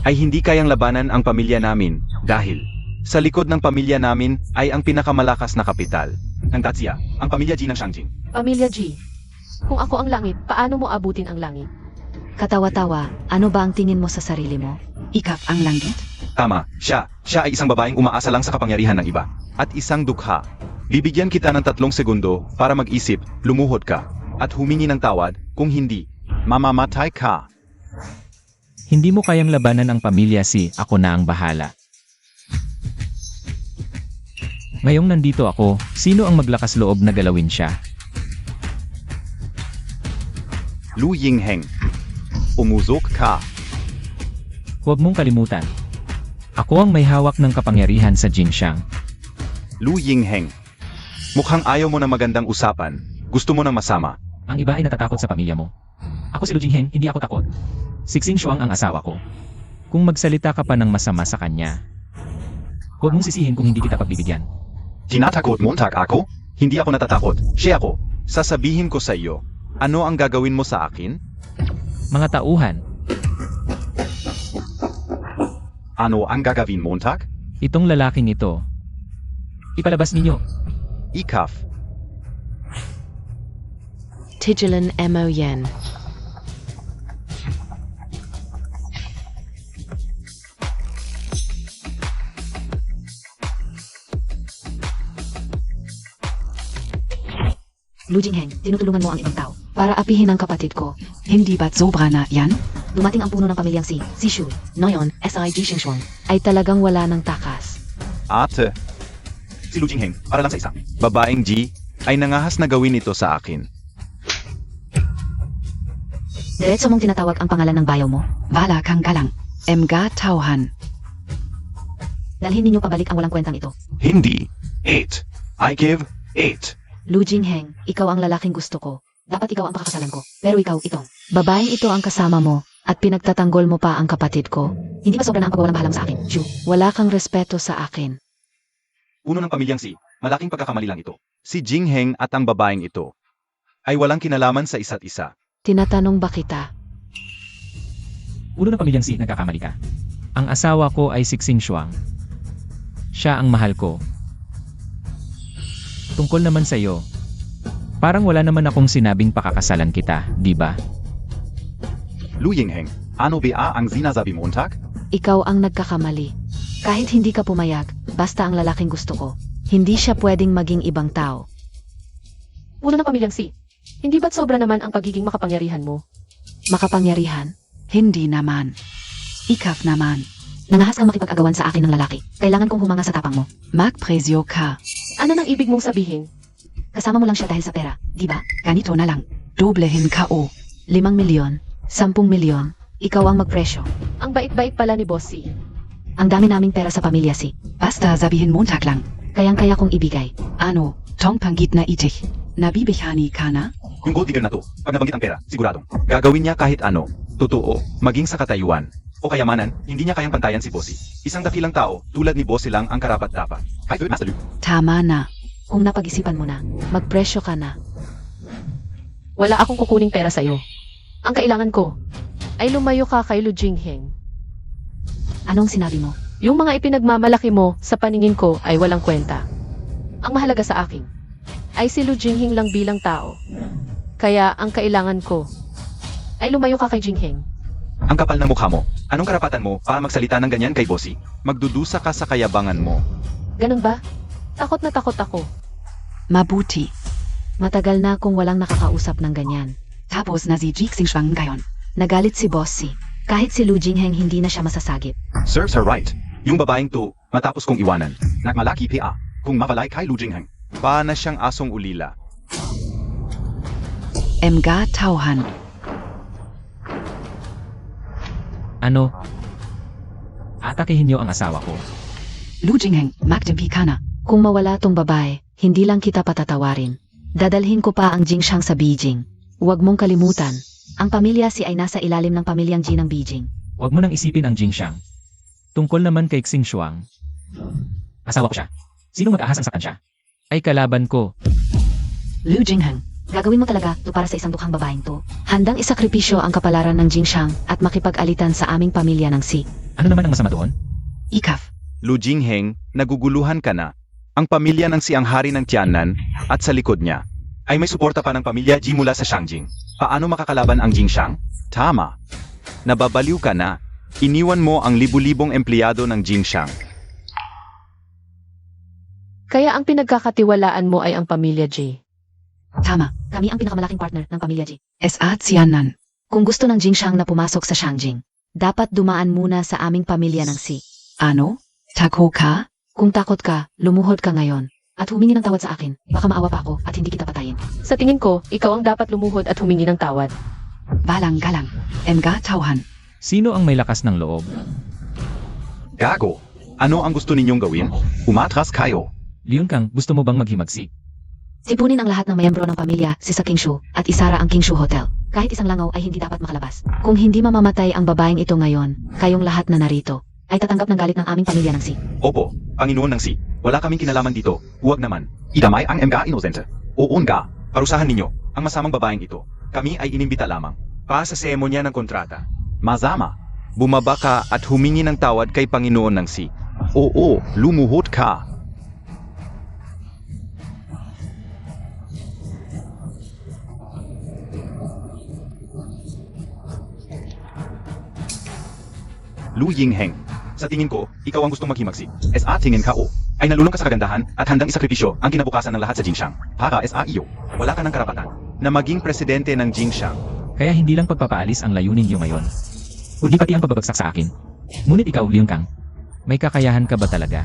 ay hindi kayang labanan ang pamilya namin dahil sa likod ng pamilya namin ay ang pinakamalakas na kapital. Ng Dacia, ang pamilya G ng Shangjing. Pamilya G. Kung ako ang langit, paano mo abutin ang langit? Katawa-tawa, ano ba ang tingin mo sa sarili mo? Ikap ang langgit. Tama, siya ay isang babaeng umaasa lang sa kapangyarihan ng iba. At isang dukha. Bibigyan kita ng 3 segundo para mag-isip, lumuhod ka, at humingi ng tawad, kung hindi, mamamatay ka. Hindi mo kayang labanan ang pamilya si, ako na ang bahala. Ngayong nandito ako, sino ang maglakas loob na galawin siya? Lu Yingheng. Umusok ka. Huwag mong kalimutan. Ako ang may hawak ng kapangyarihan sa Jingxiang. Lu Yingheng. Mukhang ayaw mo ng magandang usapan. Gusto mo ng masama. Ang iba ay natatakot sa pamilya mo. Ako si Lu Jingheng, hindi ako takot. Sixing Shuang ang asawa ko. Kung magsalita ka pa ng masama sa kanya, huwag mong sisihin kung hindi kita pagbibigyan. Tinatakot montak ako? Hindi ako natatakot. Siya ako. Sasabihin ko sa iyo. Ano ang gagawin mo sa akin? Mga tauhan, Ano ang gagawin montak? itong lalaking ito. Ipalabas ninyo. Ikaf. Tijulan Mo Yen. Lu Jingheng, tinutulungan mo ang ibang tao para apihin ang kapatid ko. Hindi ba't sobra na yan? Dumating ang puno ng pamilyang si Shu, Noyon, S.I.G. Shuang. Ay talagang wala ng takas. Ate. Si Lu Jingheng, para lang sa isa. Babaeng G ay nangahas na gawin ito sa akin. Diretso mong tinatawag ang pangalan ng bayaw mo. Bala kang galang. Mga tauhan. Dalhin ninyo pabalik ang walang kwentang ito. Hindi. 8. I give 8. Lu Jingheng, ikaw ang lalaking gusto ko. Dapat ikaw ang pakakasalan ko. Pero ikaw, itong. Babaeng ito ang kasama mo, at pinagtatanggol mo pa ang kapatid ko. Hindi ba sobra na ang pagwawalang bahala mo sa akin, Shu? Wala kang respeto sa akin. Uno ng pamilyang si. Malaking pagkakamali lang ito. Si Jingheng at ang babaeng ito ay walang kinalaman sa isa't isa. Tinatanong ba kita? Ulo ng pamilyang si, nagkakamali ka. Ang asawa ko ay Sixing Shuang. Siya ang mahal ko. Tungkol naman sa iyo, parang wala naman akong sinabing pakakasalan kita, di ba? Lu Yingheng, ano ba ang sinasabi montak? Ikaw ang nagkakamali. Kahit hindi ka pumayag, basta ang lalaking gusto ko. Hindi siya pwedeng maging ibang tao. Ulo ng pamilyang C. Hindi ba't sobra naman ang pagiging makapangyarihan mo? Makapangyarihan? Hindi naman. Ikaf naman. Nangahas kang makipag-agawan sa akin ng lalaki. Kailangan kong humanga sa tapang mo. Magpresyo ka. Ano nang ibig mong sabihin? Kasama mo lang siya dahil sa pera, di ba? Ganito na lang. Doblehin ka o. 5 milyon, 10 milyon, ikaw ang magpresyo. Ang bait-bait pala ni Boss C. Ang dami naming pera sa pamilya si. Basta sabihin montak lang. Kayang-kaya kong ibigay. Ano, tong panggit na itik. Nabibihani ka na? Yung gold digger na to, pag nabanggit ang pera, siguradong. Gagawin niya kahit ano, totoo, maging sa katayuan. O kayamanan, hindi niya kayang pantayan si Bossy. Isang dakilang tao, tulad ni Bossy lang ang karapat-dapat. Kay Third Master Lu. Tama na. Kung napag-isipan mo na. Magpresyo ka na. Wala akong kukuning pera sa'yo. Ang kailangan ko ay lumayo ka kay Lu Jingheng. Anong sinabi mo? Yung mga ipinagmamalaki mo sa paningin ko ay walang kwenta. Ang mahalaga sa akin ay si Lu Jingheng lang bilang tao. Kaya ang kailangan ko ay lumayo ka kay Jingheng. Ang kapal ng mukha mo. Anong karapatan mo para magsalita ng ganyan kay Bossy? Magdudusa ka sa kayabangan mo. Ganun ba? Takot na takot ako. Mabuti. Matagal na akong walang nakakausap ng ganyan. Tapos na si Jixing Shuang ngayon. Nagalit si Bossy. Kahit si Lu Jingheng hindi na siya masasagip. Serves her right. Yung babaeng to, matapos kong iwanan. Nagmalaki pa. Kung mawalay kay Lu Jingheng. Paana siyang asong ulila. Mga tauhan. Ano? Atakihin niyo ang asawa ko. Lu Jingheng, magdampi ka na. Kung mawala tong babae, hindi lang kita patatawarin. Dadalhin ko pa ang Jingxiang sa Beijing. Huwag mong kalimutan, ang pamilya Si ay nasa ilalim ng pamilyang Ji ng Beijing. Huwag mo nang isipin ang Jingxiang. Tungkol naman kay Xing Shuang. Asawa ko siya. Sino mag-ahas ang saktan siya? Ay kalaban ko. Lu Jingheng, gagawin mo talaga to para sa isang dukhang babaeng to. Handang isakripisyo ang kapalaran ng Jingxiang at makipag-alitan sa aming pamilya ng Si. Ano naman ang masama doon? Ikaf, Lu Jingheng, naguguluhan ka na. Ang pamilya ng Si ang hari ng Tianan at sa likod niya ay may suporta pa ng pamilya Ji mula sa Shangjing. Paano makakalaban ang Jingxiang? Tama. Nababaliw ka na. Iniwan mo ang libu-libong empleyado ng Jingxiang. Kaya ang pinagkakatiwalaan mo ay ang pamilya J. tama. Kami ang pinakamalaking partner ng pamilya Ji. At Sianan. Kung gusto ng Jingxiang na pumasok sa Shangjing, dapat dumaan muna sa aming pamilya ng Si. Ano? Tako ka? Kung takot ka, lumuhod ka ngayon. At humingi ng tawad sa akin. Baka maawa pa ako at hindi kita patayin. Sa tingin ko, ikaw ang dapat lumuhod at humingi ng tawad. Balang galang. Mga tauhan. Sino ang may lakas ng loob? Gago. Ano ang gusto ninyong gawin? Umatras kayo. Liun Kang, gusto mo bang maghimagsik? Sipunin ang lahat ng mayembro ng pamilya si sa Kingshu at isara ang Kingshu Hotel. Kahit isang langaw ay hindi dapat makalabas. Kung hindi mamamatay ang babaeng ito ngayon, kayong lahat na narito Ay tatanggap ng galit ng aming pamilya ng Si. Opo, Panginoon ng Si. Wala kaming kinalaman dito. Huwag naman. Idamay ang mga inosente. Oo nga. Parusahan ninyo ang masamang babaeng ito. Kami ay inimbita lamang. Pa sa seremonya ng kontrata. Mazama. Bumaba ka at humingi ng tawad kay Panginoon ng Si. Oo, lumuhod ka. Lu Jingheng. Sa tingin ko, ikaw ang gustong maghimagsik. S.A. tingin ka o, ay nalulong ka sa kagandahan at handang isakripisyo ang kinabukasan ng lahat sa Jingxiang. Para S.A. iyo, wala ka ng karapatan. Na maging presidente ng Jingxiang. Kaya hindi lang pagpapaalis ang layunin niyo ngayon. Kundi pati ang pagbabagsak sa akin. Ngunit ikaw, Liun Kang, may kakayahan ka ba talaga?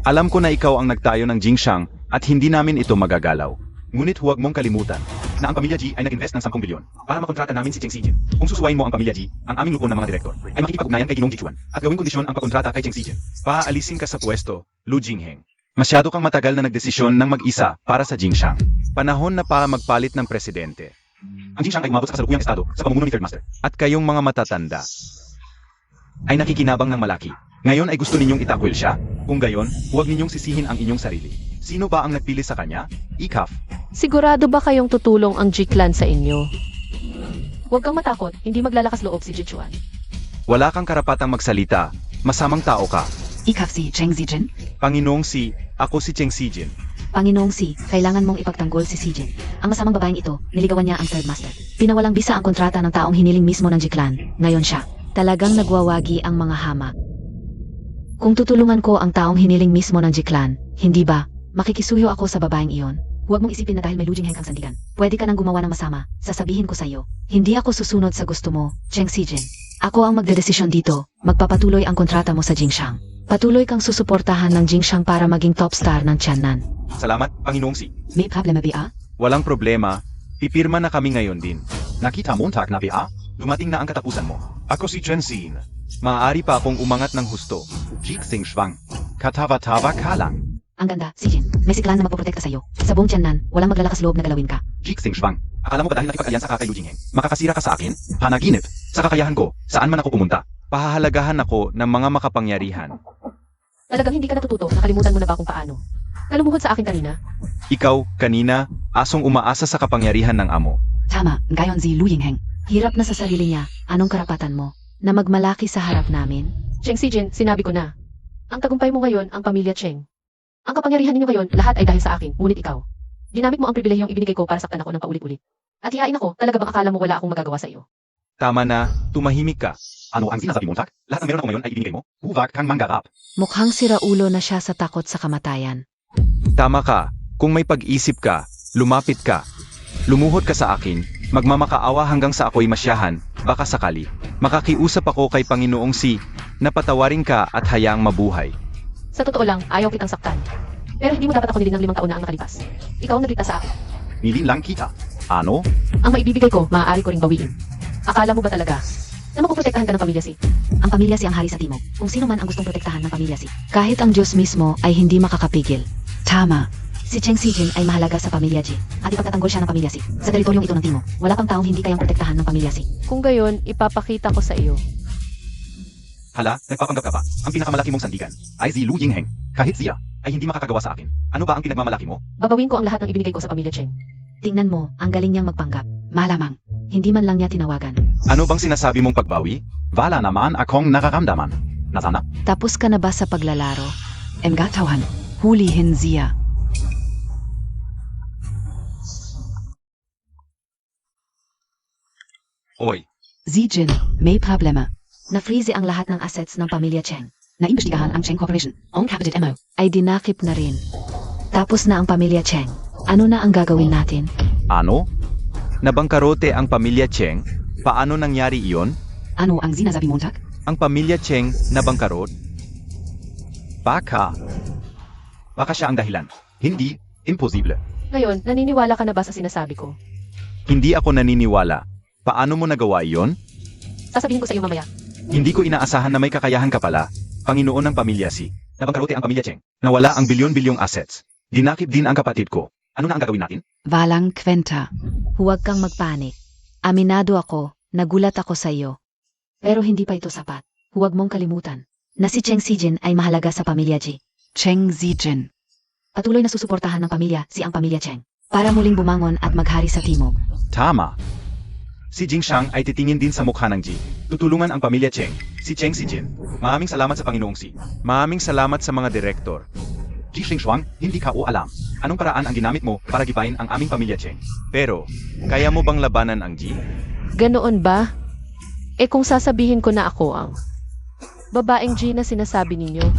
Alam ko na ikaw ang nagtayo ng Jingxiang at hindi namin ito magagalaw. Ngunit huwag mong kalimutan na ang pamilya Ji ay nag-invest ng 10 bilyon para makontrata namin si Cheng Sijin. Kung susuwain mo ang pamilya Ji, ang aming lupon ng mga direktor ay makikipag-ugnayan kay Ginong Jichuan at gawing kondisyon ang pagkontrata kay Cheng Sijin. Paalisin ka sa pwesto, Lu Jingheng. Masyado kang matagal na nagdesisyon ng mag-isa para sa Jingxiang. Panahon na para magpalit ng presidente. Ang Jingxiang ay umabot sa kasalukuyang estado sa pamumuno ni Third Master. At kayong mga matatanda. Ay nakikinabang ng malaki. Ngayon ay gusto ninyong itakwil siya. Kung gayon, huwag ninyong sisihin ang inyong sarili. Sino ba ang nagpili sa kanya? Ikaf. Sigurado ba kayong tutulong ang G-Clan sa inyo? Huwag kang matakot, hindi maglalakas loob si Jichuan. Wala kang karapatang magsalita. Masamang tao ka. Ikaf si Cheng Zijin. Panginoong Si, ako si Cheng Sijin. Panginoong Si, kailangan mong ipagtanggol si Sijin. Ang masamang babaeng ito, niligawan niya ang Third Master. Pinawalang bisa ang kontrata ng taong hiniling mismo ng G-Clan. Ngayon siya. Talagang nagwawagi ang mga hamak. Kung tutulungan ko ang taong hiniling mismo ng G-Clan, hindi ba, makikisuyo ako sa babaeng iyon? Huwag mong isipin na dahil may Lu Jingheng kang sandigan. Pwede ka nang gumawa ng masama. Sasabihin ko sa iyo. Hindi ako susunod sa gusto mo, Cheng Sijin. Ako ang magdedesisyon dito, magpapatuloy ang kontrata mo sa Jingxiang. Patuloy kang susuportahan ng Jingxiang para maging top star ng Tianan. Salamat, Panginoong Si. May problema ba? Walang problema. Pipirma na kami ngayon din. Nakita mo tak na ba? Dumating na ang katapusan mo. Ako si Chen Xin. Maaari pa akong umangat ng husto. Jixing Shuang. Katawa-tawa ka lang. Ang ganda, Sijin. May siklan na magpoprotekta sa iyo. Sa buong Tianan, walang maglalakas loob na galawin ka. Jixing Shuang. Akala mo ba dahil nakipag-alyansa ka kay Lu Jingheng, makakasira ka sa akin? Panaginip. Sa kakayahan ko, saan man ako pumunta. Pahahalagahan ako ng mga makapangyarihan. Talagang hindi ka natututo, nakalimutan mo na ba kung paano? Nalumuhod sa akin kanina. Ikaw, kanina, asong umaasa sa kapangyarihan ng amo. Tama, gayon si Lu Jingheng. Hirap na sa sarili niya, anong karapatan mo? Na magmalaki sa harap namin? Cheng Sijin, sinabi ko na. Ang tagumpay mo ngayon, ang pamilya Cheng. Ang kapangyarihan ninyo ngayon, lahat ay dahil sa akin, ngunit ikaw. Ginamit mo ang pribilehiyong ibinigay ko para saktan ako ng paulit-ulit. At hihain ako, talaga bang akala mo wala akong magagawa sa iyo? Tama na, tumahimik ka. Ano ang sinasabi mo, Tak? Lahat ng meron ako ngayon ay ibinigay mo? Huwag kang manggarap. Mukhang siraulo na siya sa takot sa kamatayan. Tama ka, kung may pag-isip ka, lumapit ka. Lumuhod ka sa akin, magmamakaawa hanggang sa ako'y masyahan, baka sakali. Makakiusap ako kay Panginoong Si, napatawarin ka at hayaang mabuhay. Sa totoo lang, ayaw kitang saktan. Pero hindi mo dapat ako nilin ng 5 taon na ang nakalipas. Ikaw ang nagligtas sa akin. Nilin lang kita. Ano? Ang maibibigay ko, maaari ko ring bawiin. Akala mo ba talaga na mapuprotektahan ka ng pamilya Si? Ang pamilya si ang hari sa timog. Kung sino man ang gustong protektahan ng pamilya si. Kahit ang Diyos mismo ay hindi makakapigil. Tama. Si Cheng Sijin ay mahalaga sa pamilya Ji. At ipagtatanggol siya ng pamilya si. Sa teritoryong ito ng timog, wala pang taong hindi kayang protektahan ng pamilya si. Kung gayon, ipapakita ko sa iyo. Hala, nagpapanggap ka pa. Ang pinakamalaki mong sandigan ay si Lu Yingheng. Kahit siya ay hindi makakagawa sa akin. Ano ba ang pinagmamalaki mo? Babawin ko ang lahat ng ibinigay ko sa pamilya Cheng. Tingnan mo, ang galing niyang magpanggap. Malamang, hindi man lang niya tinawagan. Ano bang sinasabi mong pagbawi? Wala naman akong nararamdaman. Nasana? Tapos ka na ba sa paglalaro? Emgatauhan, hulihin siya. Oy, Zijin, may problema. Na-freeze ang lahat ng assets ng pamilya Cheng. Naimbestigahan ang Cheng Corporation. On Capital MO. Ay dinakip na rin. Tapos na ang pamilya Cheng. Ano na ang gagawin natin? Ano? Nabangkarote ang pamilya Cheng? Paano nangyari iyon? Ano ang sinasabi mo, Tak? Ang pamilya Cheng nabangkarot? Baka. baka siya ang dahilan. Hindi, imposible. Ngayon, naniniwala ka na ba sa sinasabi ko? Hindi ako naniniwala. Paano mo nagawa iyon? Sasabihin ko sa iyo mamaya. Hindi ko inaasahan na may kakayahan ka pala. Panginoon ng pamilya Si. Nabangkarote ang pamilya Cheng. Nawala ang bilyon-bilyong assets. Dinakip din ang kapatid ko. Ano na ang gagawin natin? Walang kwenta. Huwag kang magpanik. Aminado ako, nagulat ako sa iyo. Pero hindi pa ito sapat. Huwag mong kalimutan na si Cheng Sijin ay mahalaga sa pamilya Ji. Cheng Zijin. Patuloy na susuportahan ng pamilya si ang pamilya Cheng para muling bumangon at maghari sa timog. Tama. Si Jing Shang ay titingin din sa mukha ng Ji. Tutulungan ang pamilya Cheng, si Cheng Sijin. Maraming salamat sa Panginoong Si. Maraming salamat sa mga direktor. Ji Xingxuang, hindi ka o alam. Anong paraan ang ginamit mo para gibain ang aming pamilya Cheng? Pero, kaya mo bang labanan ang Ji? Ganoon ba? Eh kung sasabihin ko na ako ang babaeng G na sinasabi ninyo,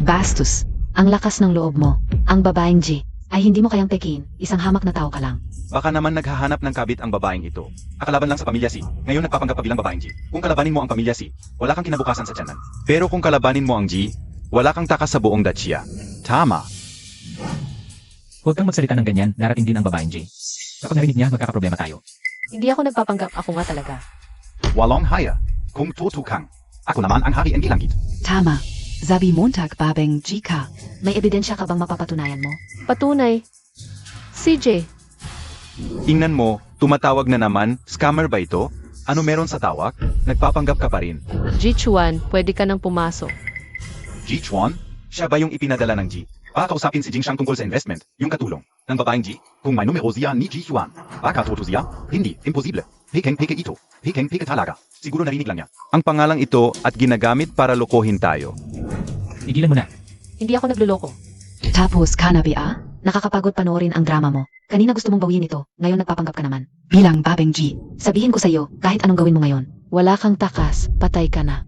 Bastos, ang lakas ng loob mo. Ang babaeng Ji ay hindi mo kayang pekin. Isang hamak na tao ka lang. Baka naman naghahanap ng kabit ang babaeng ito. Akalaban lang sa pamilya Si. Ngayon nagpapanggap ka bilang babaeng Ji. Kung kalabanin mo ang pamilya Si, wala kang kinabukasan sa tiyanan. Pero kung kalabanin mo ang Ji, wala kang takas sa buong datsya. Tama. Huwag kang magsalita ng ganyan, darating din ang babaeng Jay. Kapag narinig niya, magkakaproblema tayo. hindi ako nagpapanggap, ako nga talaga. Walong haya. Kung tutukang. Ako naman ang hari ng gilangit. Tama. Zabi Montag babeng Jika. May ebidensya ka bang mapapatunayan mo? Patunay. CJ, Ingnan mo, tumatawag na naman, scammer ba ito? Ano meron sa tawag? Nagpapanggap ka pa rin. Jichuan, pwede ka nang pumasok. Ji Chuan? Siya ba yung ipinadala ng Ji? Baka kausapin si Jing Shang tungkol sa investment, yung katulong ng babaeng Ji. Kung may numero siya ni Ji Chuan, baka toto siya? Hindi, imposible. Peke ito. Peke talaga. Siguro narinig lang niya. Ang pangalang ito at ginagamit para lokohin tayo. Igilan mo na. Hindi ako nagluloko. Tapos kanabi nakakapagod panoorin ang drama mo. Kanina gusto mong bawiin ito, ngayon nagpapanggap ka naman. Bilang babeng Ji, sabihin ko sa iyo, kahit anong gawin mo ngayon. Wala kang takas, patay ka na.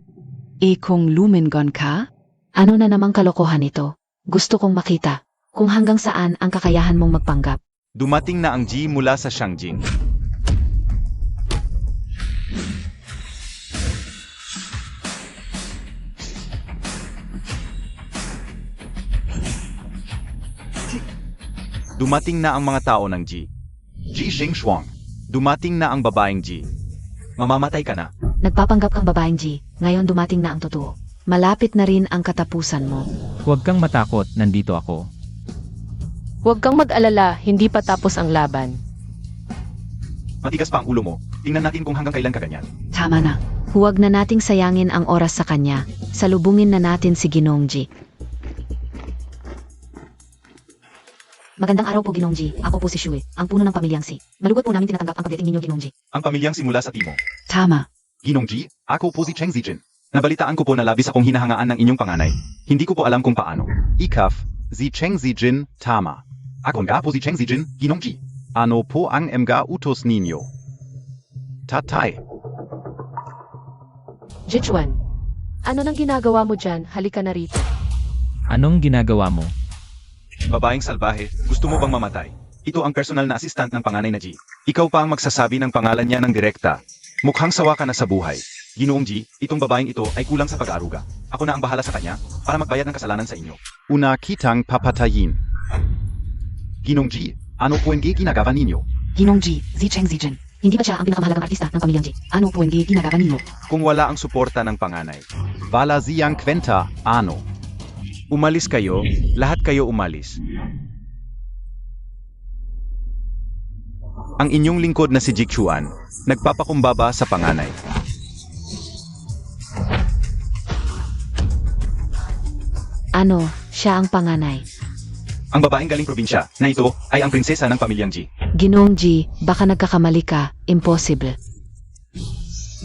Kung lumingon ka? Ano na namang kalokohan ito? Gusto kong makita kung hanggang saan ang kakayahan mong magpanggap. Dumating na ang Ji mula sa Shangjing. Dumating na ang mga tao ng Ji. Ji Xingxuang. Dumating na ang babaeng Ji. Mamamatay ka na. Nagpapanggap kang babaeng Ji, ngayon dumating na ang totoo. Malapit na rin ang katapusan mo. Huwag kang matakot, nandito ako. Huwag kang mag-alala, hindi pa tapos ang laban. Matigas pa ang ulo mo. Tingnan natin kung hanggang kailan ka ganyan. Tama na. Huwag na nating sayangin ang oras sa kanya. Salubungin na natin si Ginong Ji. Magandang araw po, Ginong G. Ako po si Shui, ang puno ng pamilyang Si. Malugot po namin tinatanggap ang pagdating ninyo, Ginong G. Ang pamilyang simula sa Timo. Tama. Ginong G, ako po si Cheng Zijin. Nabalitaan ko po na labis akong hinahangaan ng inyong panganay. Hindi ko po alam kung paano. Ikaf, si Cheng Zijin, tama. Ako nga po si Cheng Zijin, Ginong G. Ano po ang mga utos ninyo? Tatay, Jichuan, ano nang ginagawa mo dyan? Halika na rito. Anong ginagawa mo? Babaeng salbahe, gusto mo bang mamatay? Ito ang personal na assistant ng panganay na G. Ikaw pa ang magsasabi ng pangalan niya ng direkta. Mukhang sawa ka na sa buhay. Ginoong G, itong babaeng ito ay kulang sa pag-aaruga. Ako na ang bahala sa kanya para magbayad ng kasalanan sa inyo. una kitang papatayin. Ginong G, ano po ang ginagawa ninyo? Ginong G, Cheng Zijin. Hindi ba siya ang pinakamahalagang artista ng pamilyang G? Ano po ang ginagawa ninyo? Kung wala ang suporta ng panganay, wala siyang kwenta, ano? Umalis kayo, lahat kayo umalis. Ang inyong lingkod na si Jikchuan, nagpapakumbaba sa panganay. Ano, siya ang panganay. Ang babaeng galing probinsya na ito ay ang prinsesa ng pamilyang G. Ginong G, baka nagkakamali ka. Impossible.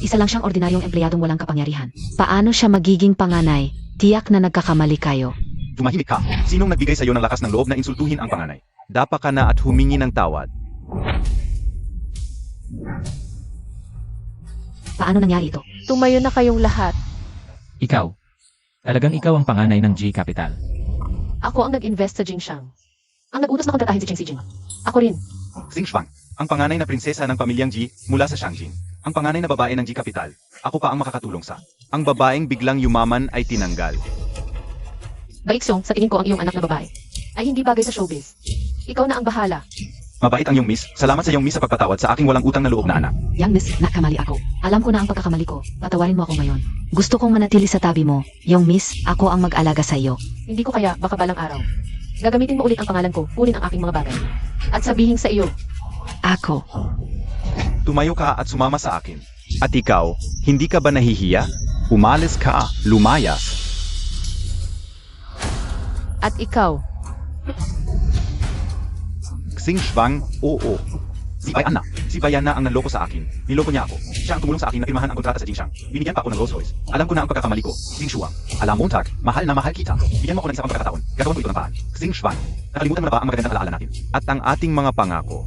Isa lang siyang ordinaryong empleyadong walang kapangyarihan. Paano siya magiging panganay? Tiyak na nagkakamali kayo. Tumahimik ka. Sinong nagbigay sa iyo ng lakas ng loob na insultuhin ang panganay? Dapa ka na at humingi ng tawad. Paano nangyari ito? Tumayo na kayong lahat. Ikaw. Talagang ikaw ang panganay ng G Capital. Ako ang nag-invest sa Jingxiang. Ang nag-utos na kontratahin si Cheng Zijin. Ako rin. Xing Shuang, ang panganay na prinsesa ng pamilyang G mula sa Shangjing. Ang panganay na babae ng G Capital. Ako pa ang makakatulong sa. Ang babaeng biglang yumaman ay tinanggal. Baiksong, sa tingin ko ang iyong anak na babae ay hindi bagay sa showbiz. Ikaw na ang bahala. Mabait ang iyong miss. Salamat sa iyong miss sa pagpatawad sa aking walang utang na loob na anak. Yang miss, nakamali ako. Alam ko na ang pagkakamali ko. Patawarin mo ako ngayon. Gusto kong manatili sa tabi mo. Yung miss, ako ang mag-alaga sa iyo. Hindi ko kaya, baka balang araw. Gagamitin mo ulit ang pangalan ko, kunin ang aking mga bagay. At sabihin sa iyo, Ako. Tumayo ka at sumama sa akin. At ikaw, hindi ka ba nahihiya? Umalis ka, lumayas. at ikaw, Xing Shuang, oo. Si Bayana. Si Bayana ang nanloko sa akin. Niloko niya ako. Siya ang tumulong sa akin na pirmahan ang kontrata sa Jingshan. Binigyan pa ako ng Rolls Royce. Alam ko na ang pagkakamali ko. Xing Shuang. Alam mo, Tag, mahal na mahal kita. Bigyan mo ako ng isa pang pagkakataon. Gagawin ko ito ng paraan. Xing Shuang. Nakalimutan mo na ba ang magagandang alaala natin? At ang ating mga pangako.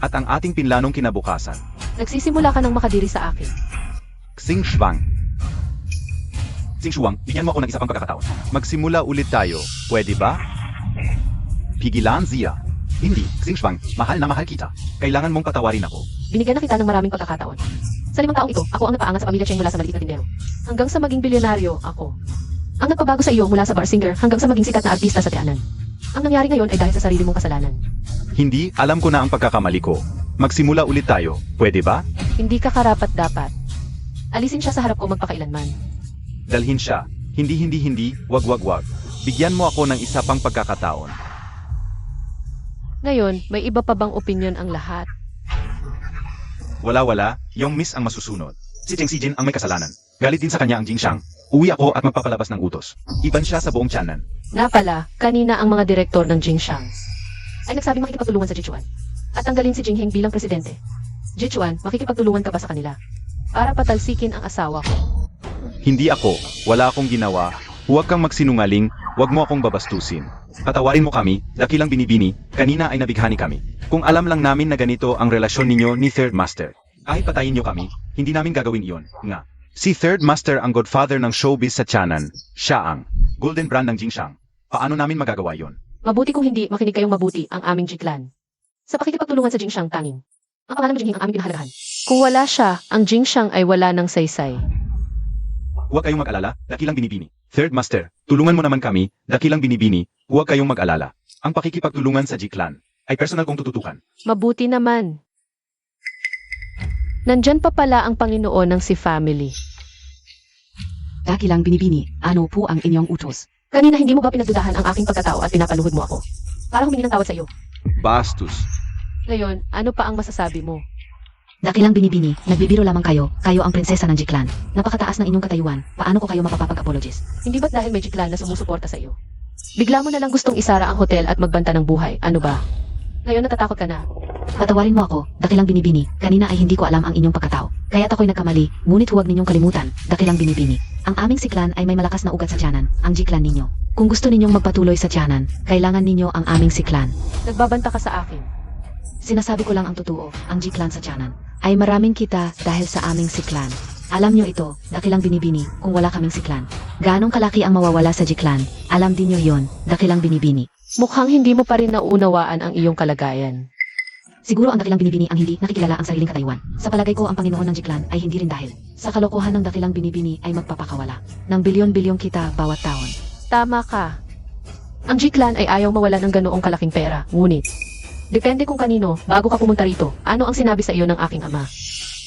At ang ating pinlanong kinabukasan. nagsisimula ka ng makadiri sa akin. Xing Shuang, Xing Shuang, bigyan mo ako ng isa pang pagkakataon. magsimula ulit tayo. Pwede ba? Pigilan siya. Hindi, Xing Shuang, mahal na mahal kita. Kailangan mong patawarin ako. Binigyan na kita ng maraming pagkakataon. Sa 5 taong ito, ako ang napaangat sa pamilya Cheng mula sa maliit na tindero. Hanggang sa maging bilyonaryo, ako. Ang nagpabago sa iyo mula sa bar singer hanggang sa maging sikat na artista sa Tianan. Ang nangyari ngayon ay dahil sa sarili mong kasalanan. Hindi, alam ko na ang pagkakamali ko. Magsimula ulit tayo. Pwede ba? Hindi ka karapat dapat. Alisin siya sa harap ko magpakailanman. Dalhin siya. Hindi, wag. Bigyan mo ako ng isa pang pagkakataon. Ngayon, may iba pa bang opinyon ang lahat? Wala, yung miss ang masusunod. Si Cheng Sijin ang may kasalanan. Galit din sa kanya ang Jingshan. Uwi ako at magpapalabas ng utos. Iban siya sa buong tiyanan. Na pala, kanina ang mga direktor ng Jingxiang ay nagsabing makikipagtulungan sa Jichuan at tanggalin si Jingheng bilang presidente. Jichuan, makikipagtulungan ka ba sa kanila para patalsikin ang asawa ko? Hindi ako. Wala akong ginawa. Huwag kang magsinungaling. Huwag mo akong babastusin. Patawarin mo kami, dakilang binibini, kanina ay nabighani kami. Kung alam lang namin na ganito ang relasyon ninyo ni Third Master. Kahit patayin niyo kami, hindi namin gagawin iyon. Nga. Si Third Master ang godfather ng showbiz sa Tianan. Siya ang Golden brand ng Jingshan. Paano namin magagawa yon? Mabuti kung hindi, makinig kayong mabuti ang aming Jiklan. Sa pakikipagtulungan sa Jingxiang tanging. Ang pangalan ng Jingheng ang aming pinahalagahan. Kung wala siya, ang Jingxiang ay wala ng saysay. Huwag kayong mag-alala, dakilang binibini. Third Master, tulungan mo naman kami, dakilang binibini, huwag kayong mag-alala. Ang pakikipagtulungan sa Jiklan ay personal kong tututukan. Mabuti naman. Nandyan pa pala ang Panginoon ng si family. Dakilang binibini, ano po ang inyong utos? Kanina hindi mo ba pinagdudahan ang aking pagkatao at pinapaluhod mo ako? Para humingi ng tawad sa iyo. bastos. Ngayon, ano pa ang masasabi mo? Dakilang binibini, nagbibiro lamang kayo. Kayo ang prinsesa ng Jiklan. Napakataas ng inyong katayuan. Paano ko kayo mapapapag-apologies? Hindi ba't dahil may Jiklan na sumusuporta sa iyo? Bigla mo na lang gustong isara ang hotel at magbanta ng buhay. Ano ba? Ngayon natatakot ka na. Patawarin mo ako, dakilang binibini. Kanina ay hindi ko alam ang inyong pagkatao. Kaya't ako'y nagkamali, ngunit huwag ninyong kalimutan, dakilang binibini. Ang aming siklan ay may malakas na ugat sa tiyanan, ang G-clan ninyo. Kung gusto ninyong magpatuloy sa tiyanan, kailangan ninyo ang aming siklan. Nagbabanta ka sa akin. Sinasabi ko lang ang totoo, ang G-clan sa tiyanan. Ay maraming kita dahil sa aming siklan. Alam nyo ito, dakilang binibini, kung wala kaming siklan. Ganong kalaki ang mawawala sa G-clan. Alam din nyo yon, dakilang binibini. Mukhang hindi mo pa rin nauunawaan ang iyong kalagayan. Siguro ang dakilang binibini ang hindi nakikilala ang sariling katayuan. Sa palagay ko ang Panginoon ng G-clan ay hindi rin dahil sa kalokohan ng dakilang binibini ay magpapakawala ng bilyon-bilyong kita bawat taon. Tama ka. Ang G-clan ay ayaw mawala ng ganoong kalaking pera. Ngunit, depende kung kanino bago ka pumunta rito. Ano ang sinabi sa iyo ng aking ama?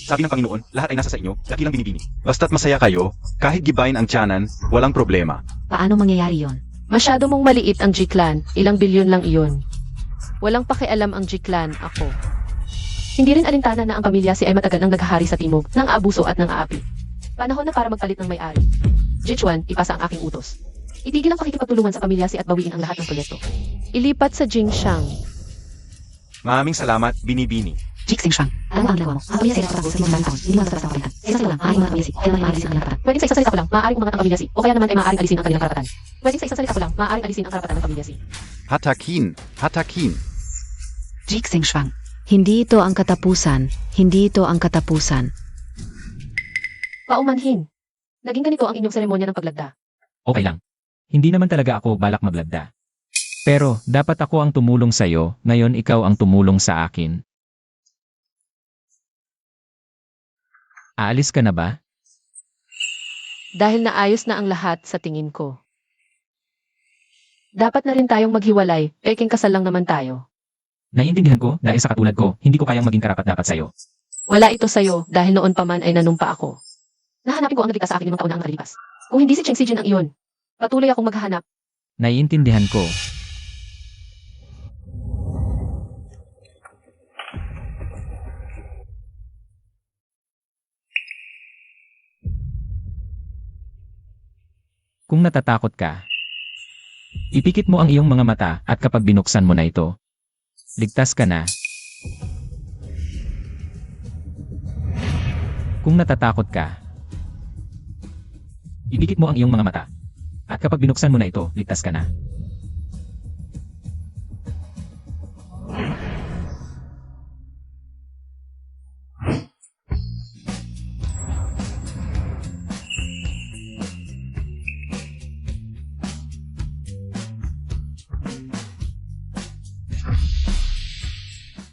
Sabi ng Panginoon, lahat ay nasa sa inyo, dakilang binibini. Basta't masaya kayo, kahit gibain ang tiyanan, walang problema. Paano mangyayari yon? Masyado mong maliit ang G-clan. Ilang bilyon lang iyon. Walang pakialam ang G-clan, ako. Hindi rin alintana na ang pamilya si ay matagal nang naghahari sa timog, ng abuso at ng aapi. Panahon na para magpalit ng may-ari. Jichuan, ipasa ang aking utos. Itigil ang pakikipagtulungan sa pamilya si at bawiin ang lahat ng proyekto. Ilipat sa Jingxiang. Maraming salamat, binibini. Jixing Shuang, alam mo ang ginagawa mo. Ang pamilya sa sa limang taon, hindi mo natatas ang palitan. Sa isang lang, maaaring mga pamilya si, kaya naman maalisin ang kanilang karapatan. Pwedeng sa isang salita ko lang, maaaring umangat ang pamilya si, o kaya naman ay maaaring alisin ang kanilang karapatan. Pwedeng sa isang salita ko lang, maaaring alisin ang karapatan ng pamilya si. Hatakin, hatakin. Jixing Shuang, Hindi ito ang katapusan. Hindi ito ang katapusan. Paumanhin. Naging ganito ang inyong seremonya ng paglagda. Okay lang. Hindi naman talaga ako balak maglagda. Pero, dapat ako ang tumulong sa'yo, ngayon ikaw ang tumulong sa akin. Aalis ka na ba? Dahil naayos na ang lahat sa tingin ko. Dapat na rin tayong maghiwalay, peking kasal lang naman tayo. Naiintindihan ko, dahil sa katulad ko, hindi ko kayang maging karapat-dapat sa'yo. Wala ito sa'yo dahil noon pa man ay nanumpa ako. Nahanapin ko ang nagligtas sa akin 5 taon na ang nakalipas. Kung hindi si Cheng Sijin ang iyon, patuloy akong maghahanap. Naiintindihan ko. Kung natatakot ka, ipikit mo ang iyong mga mata at kapag binuksan mo na ito, ligtas ka na. Kung natatakot ka, ipikit mo ang iyong mga mata at kapag binuksan mo na ito, ligtas ka na.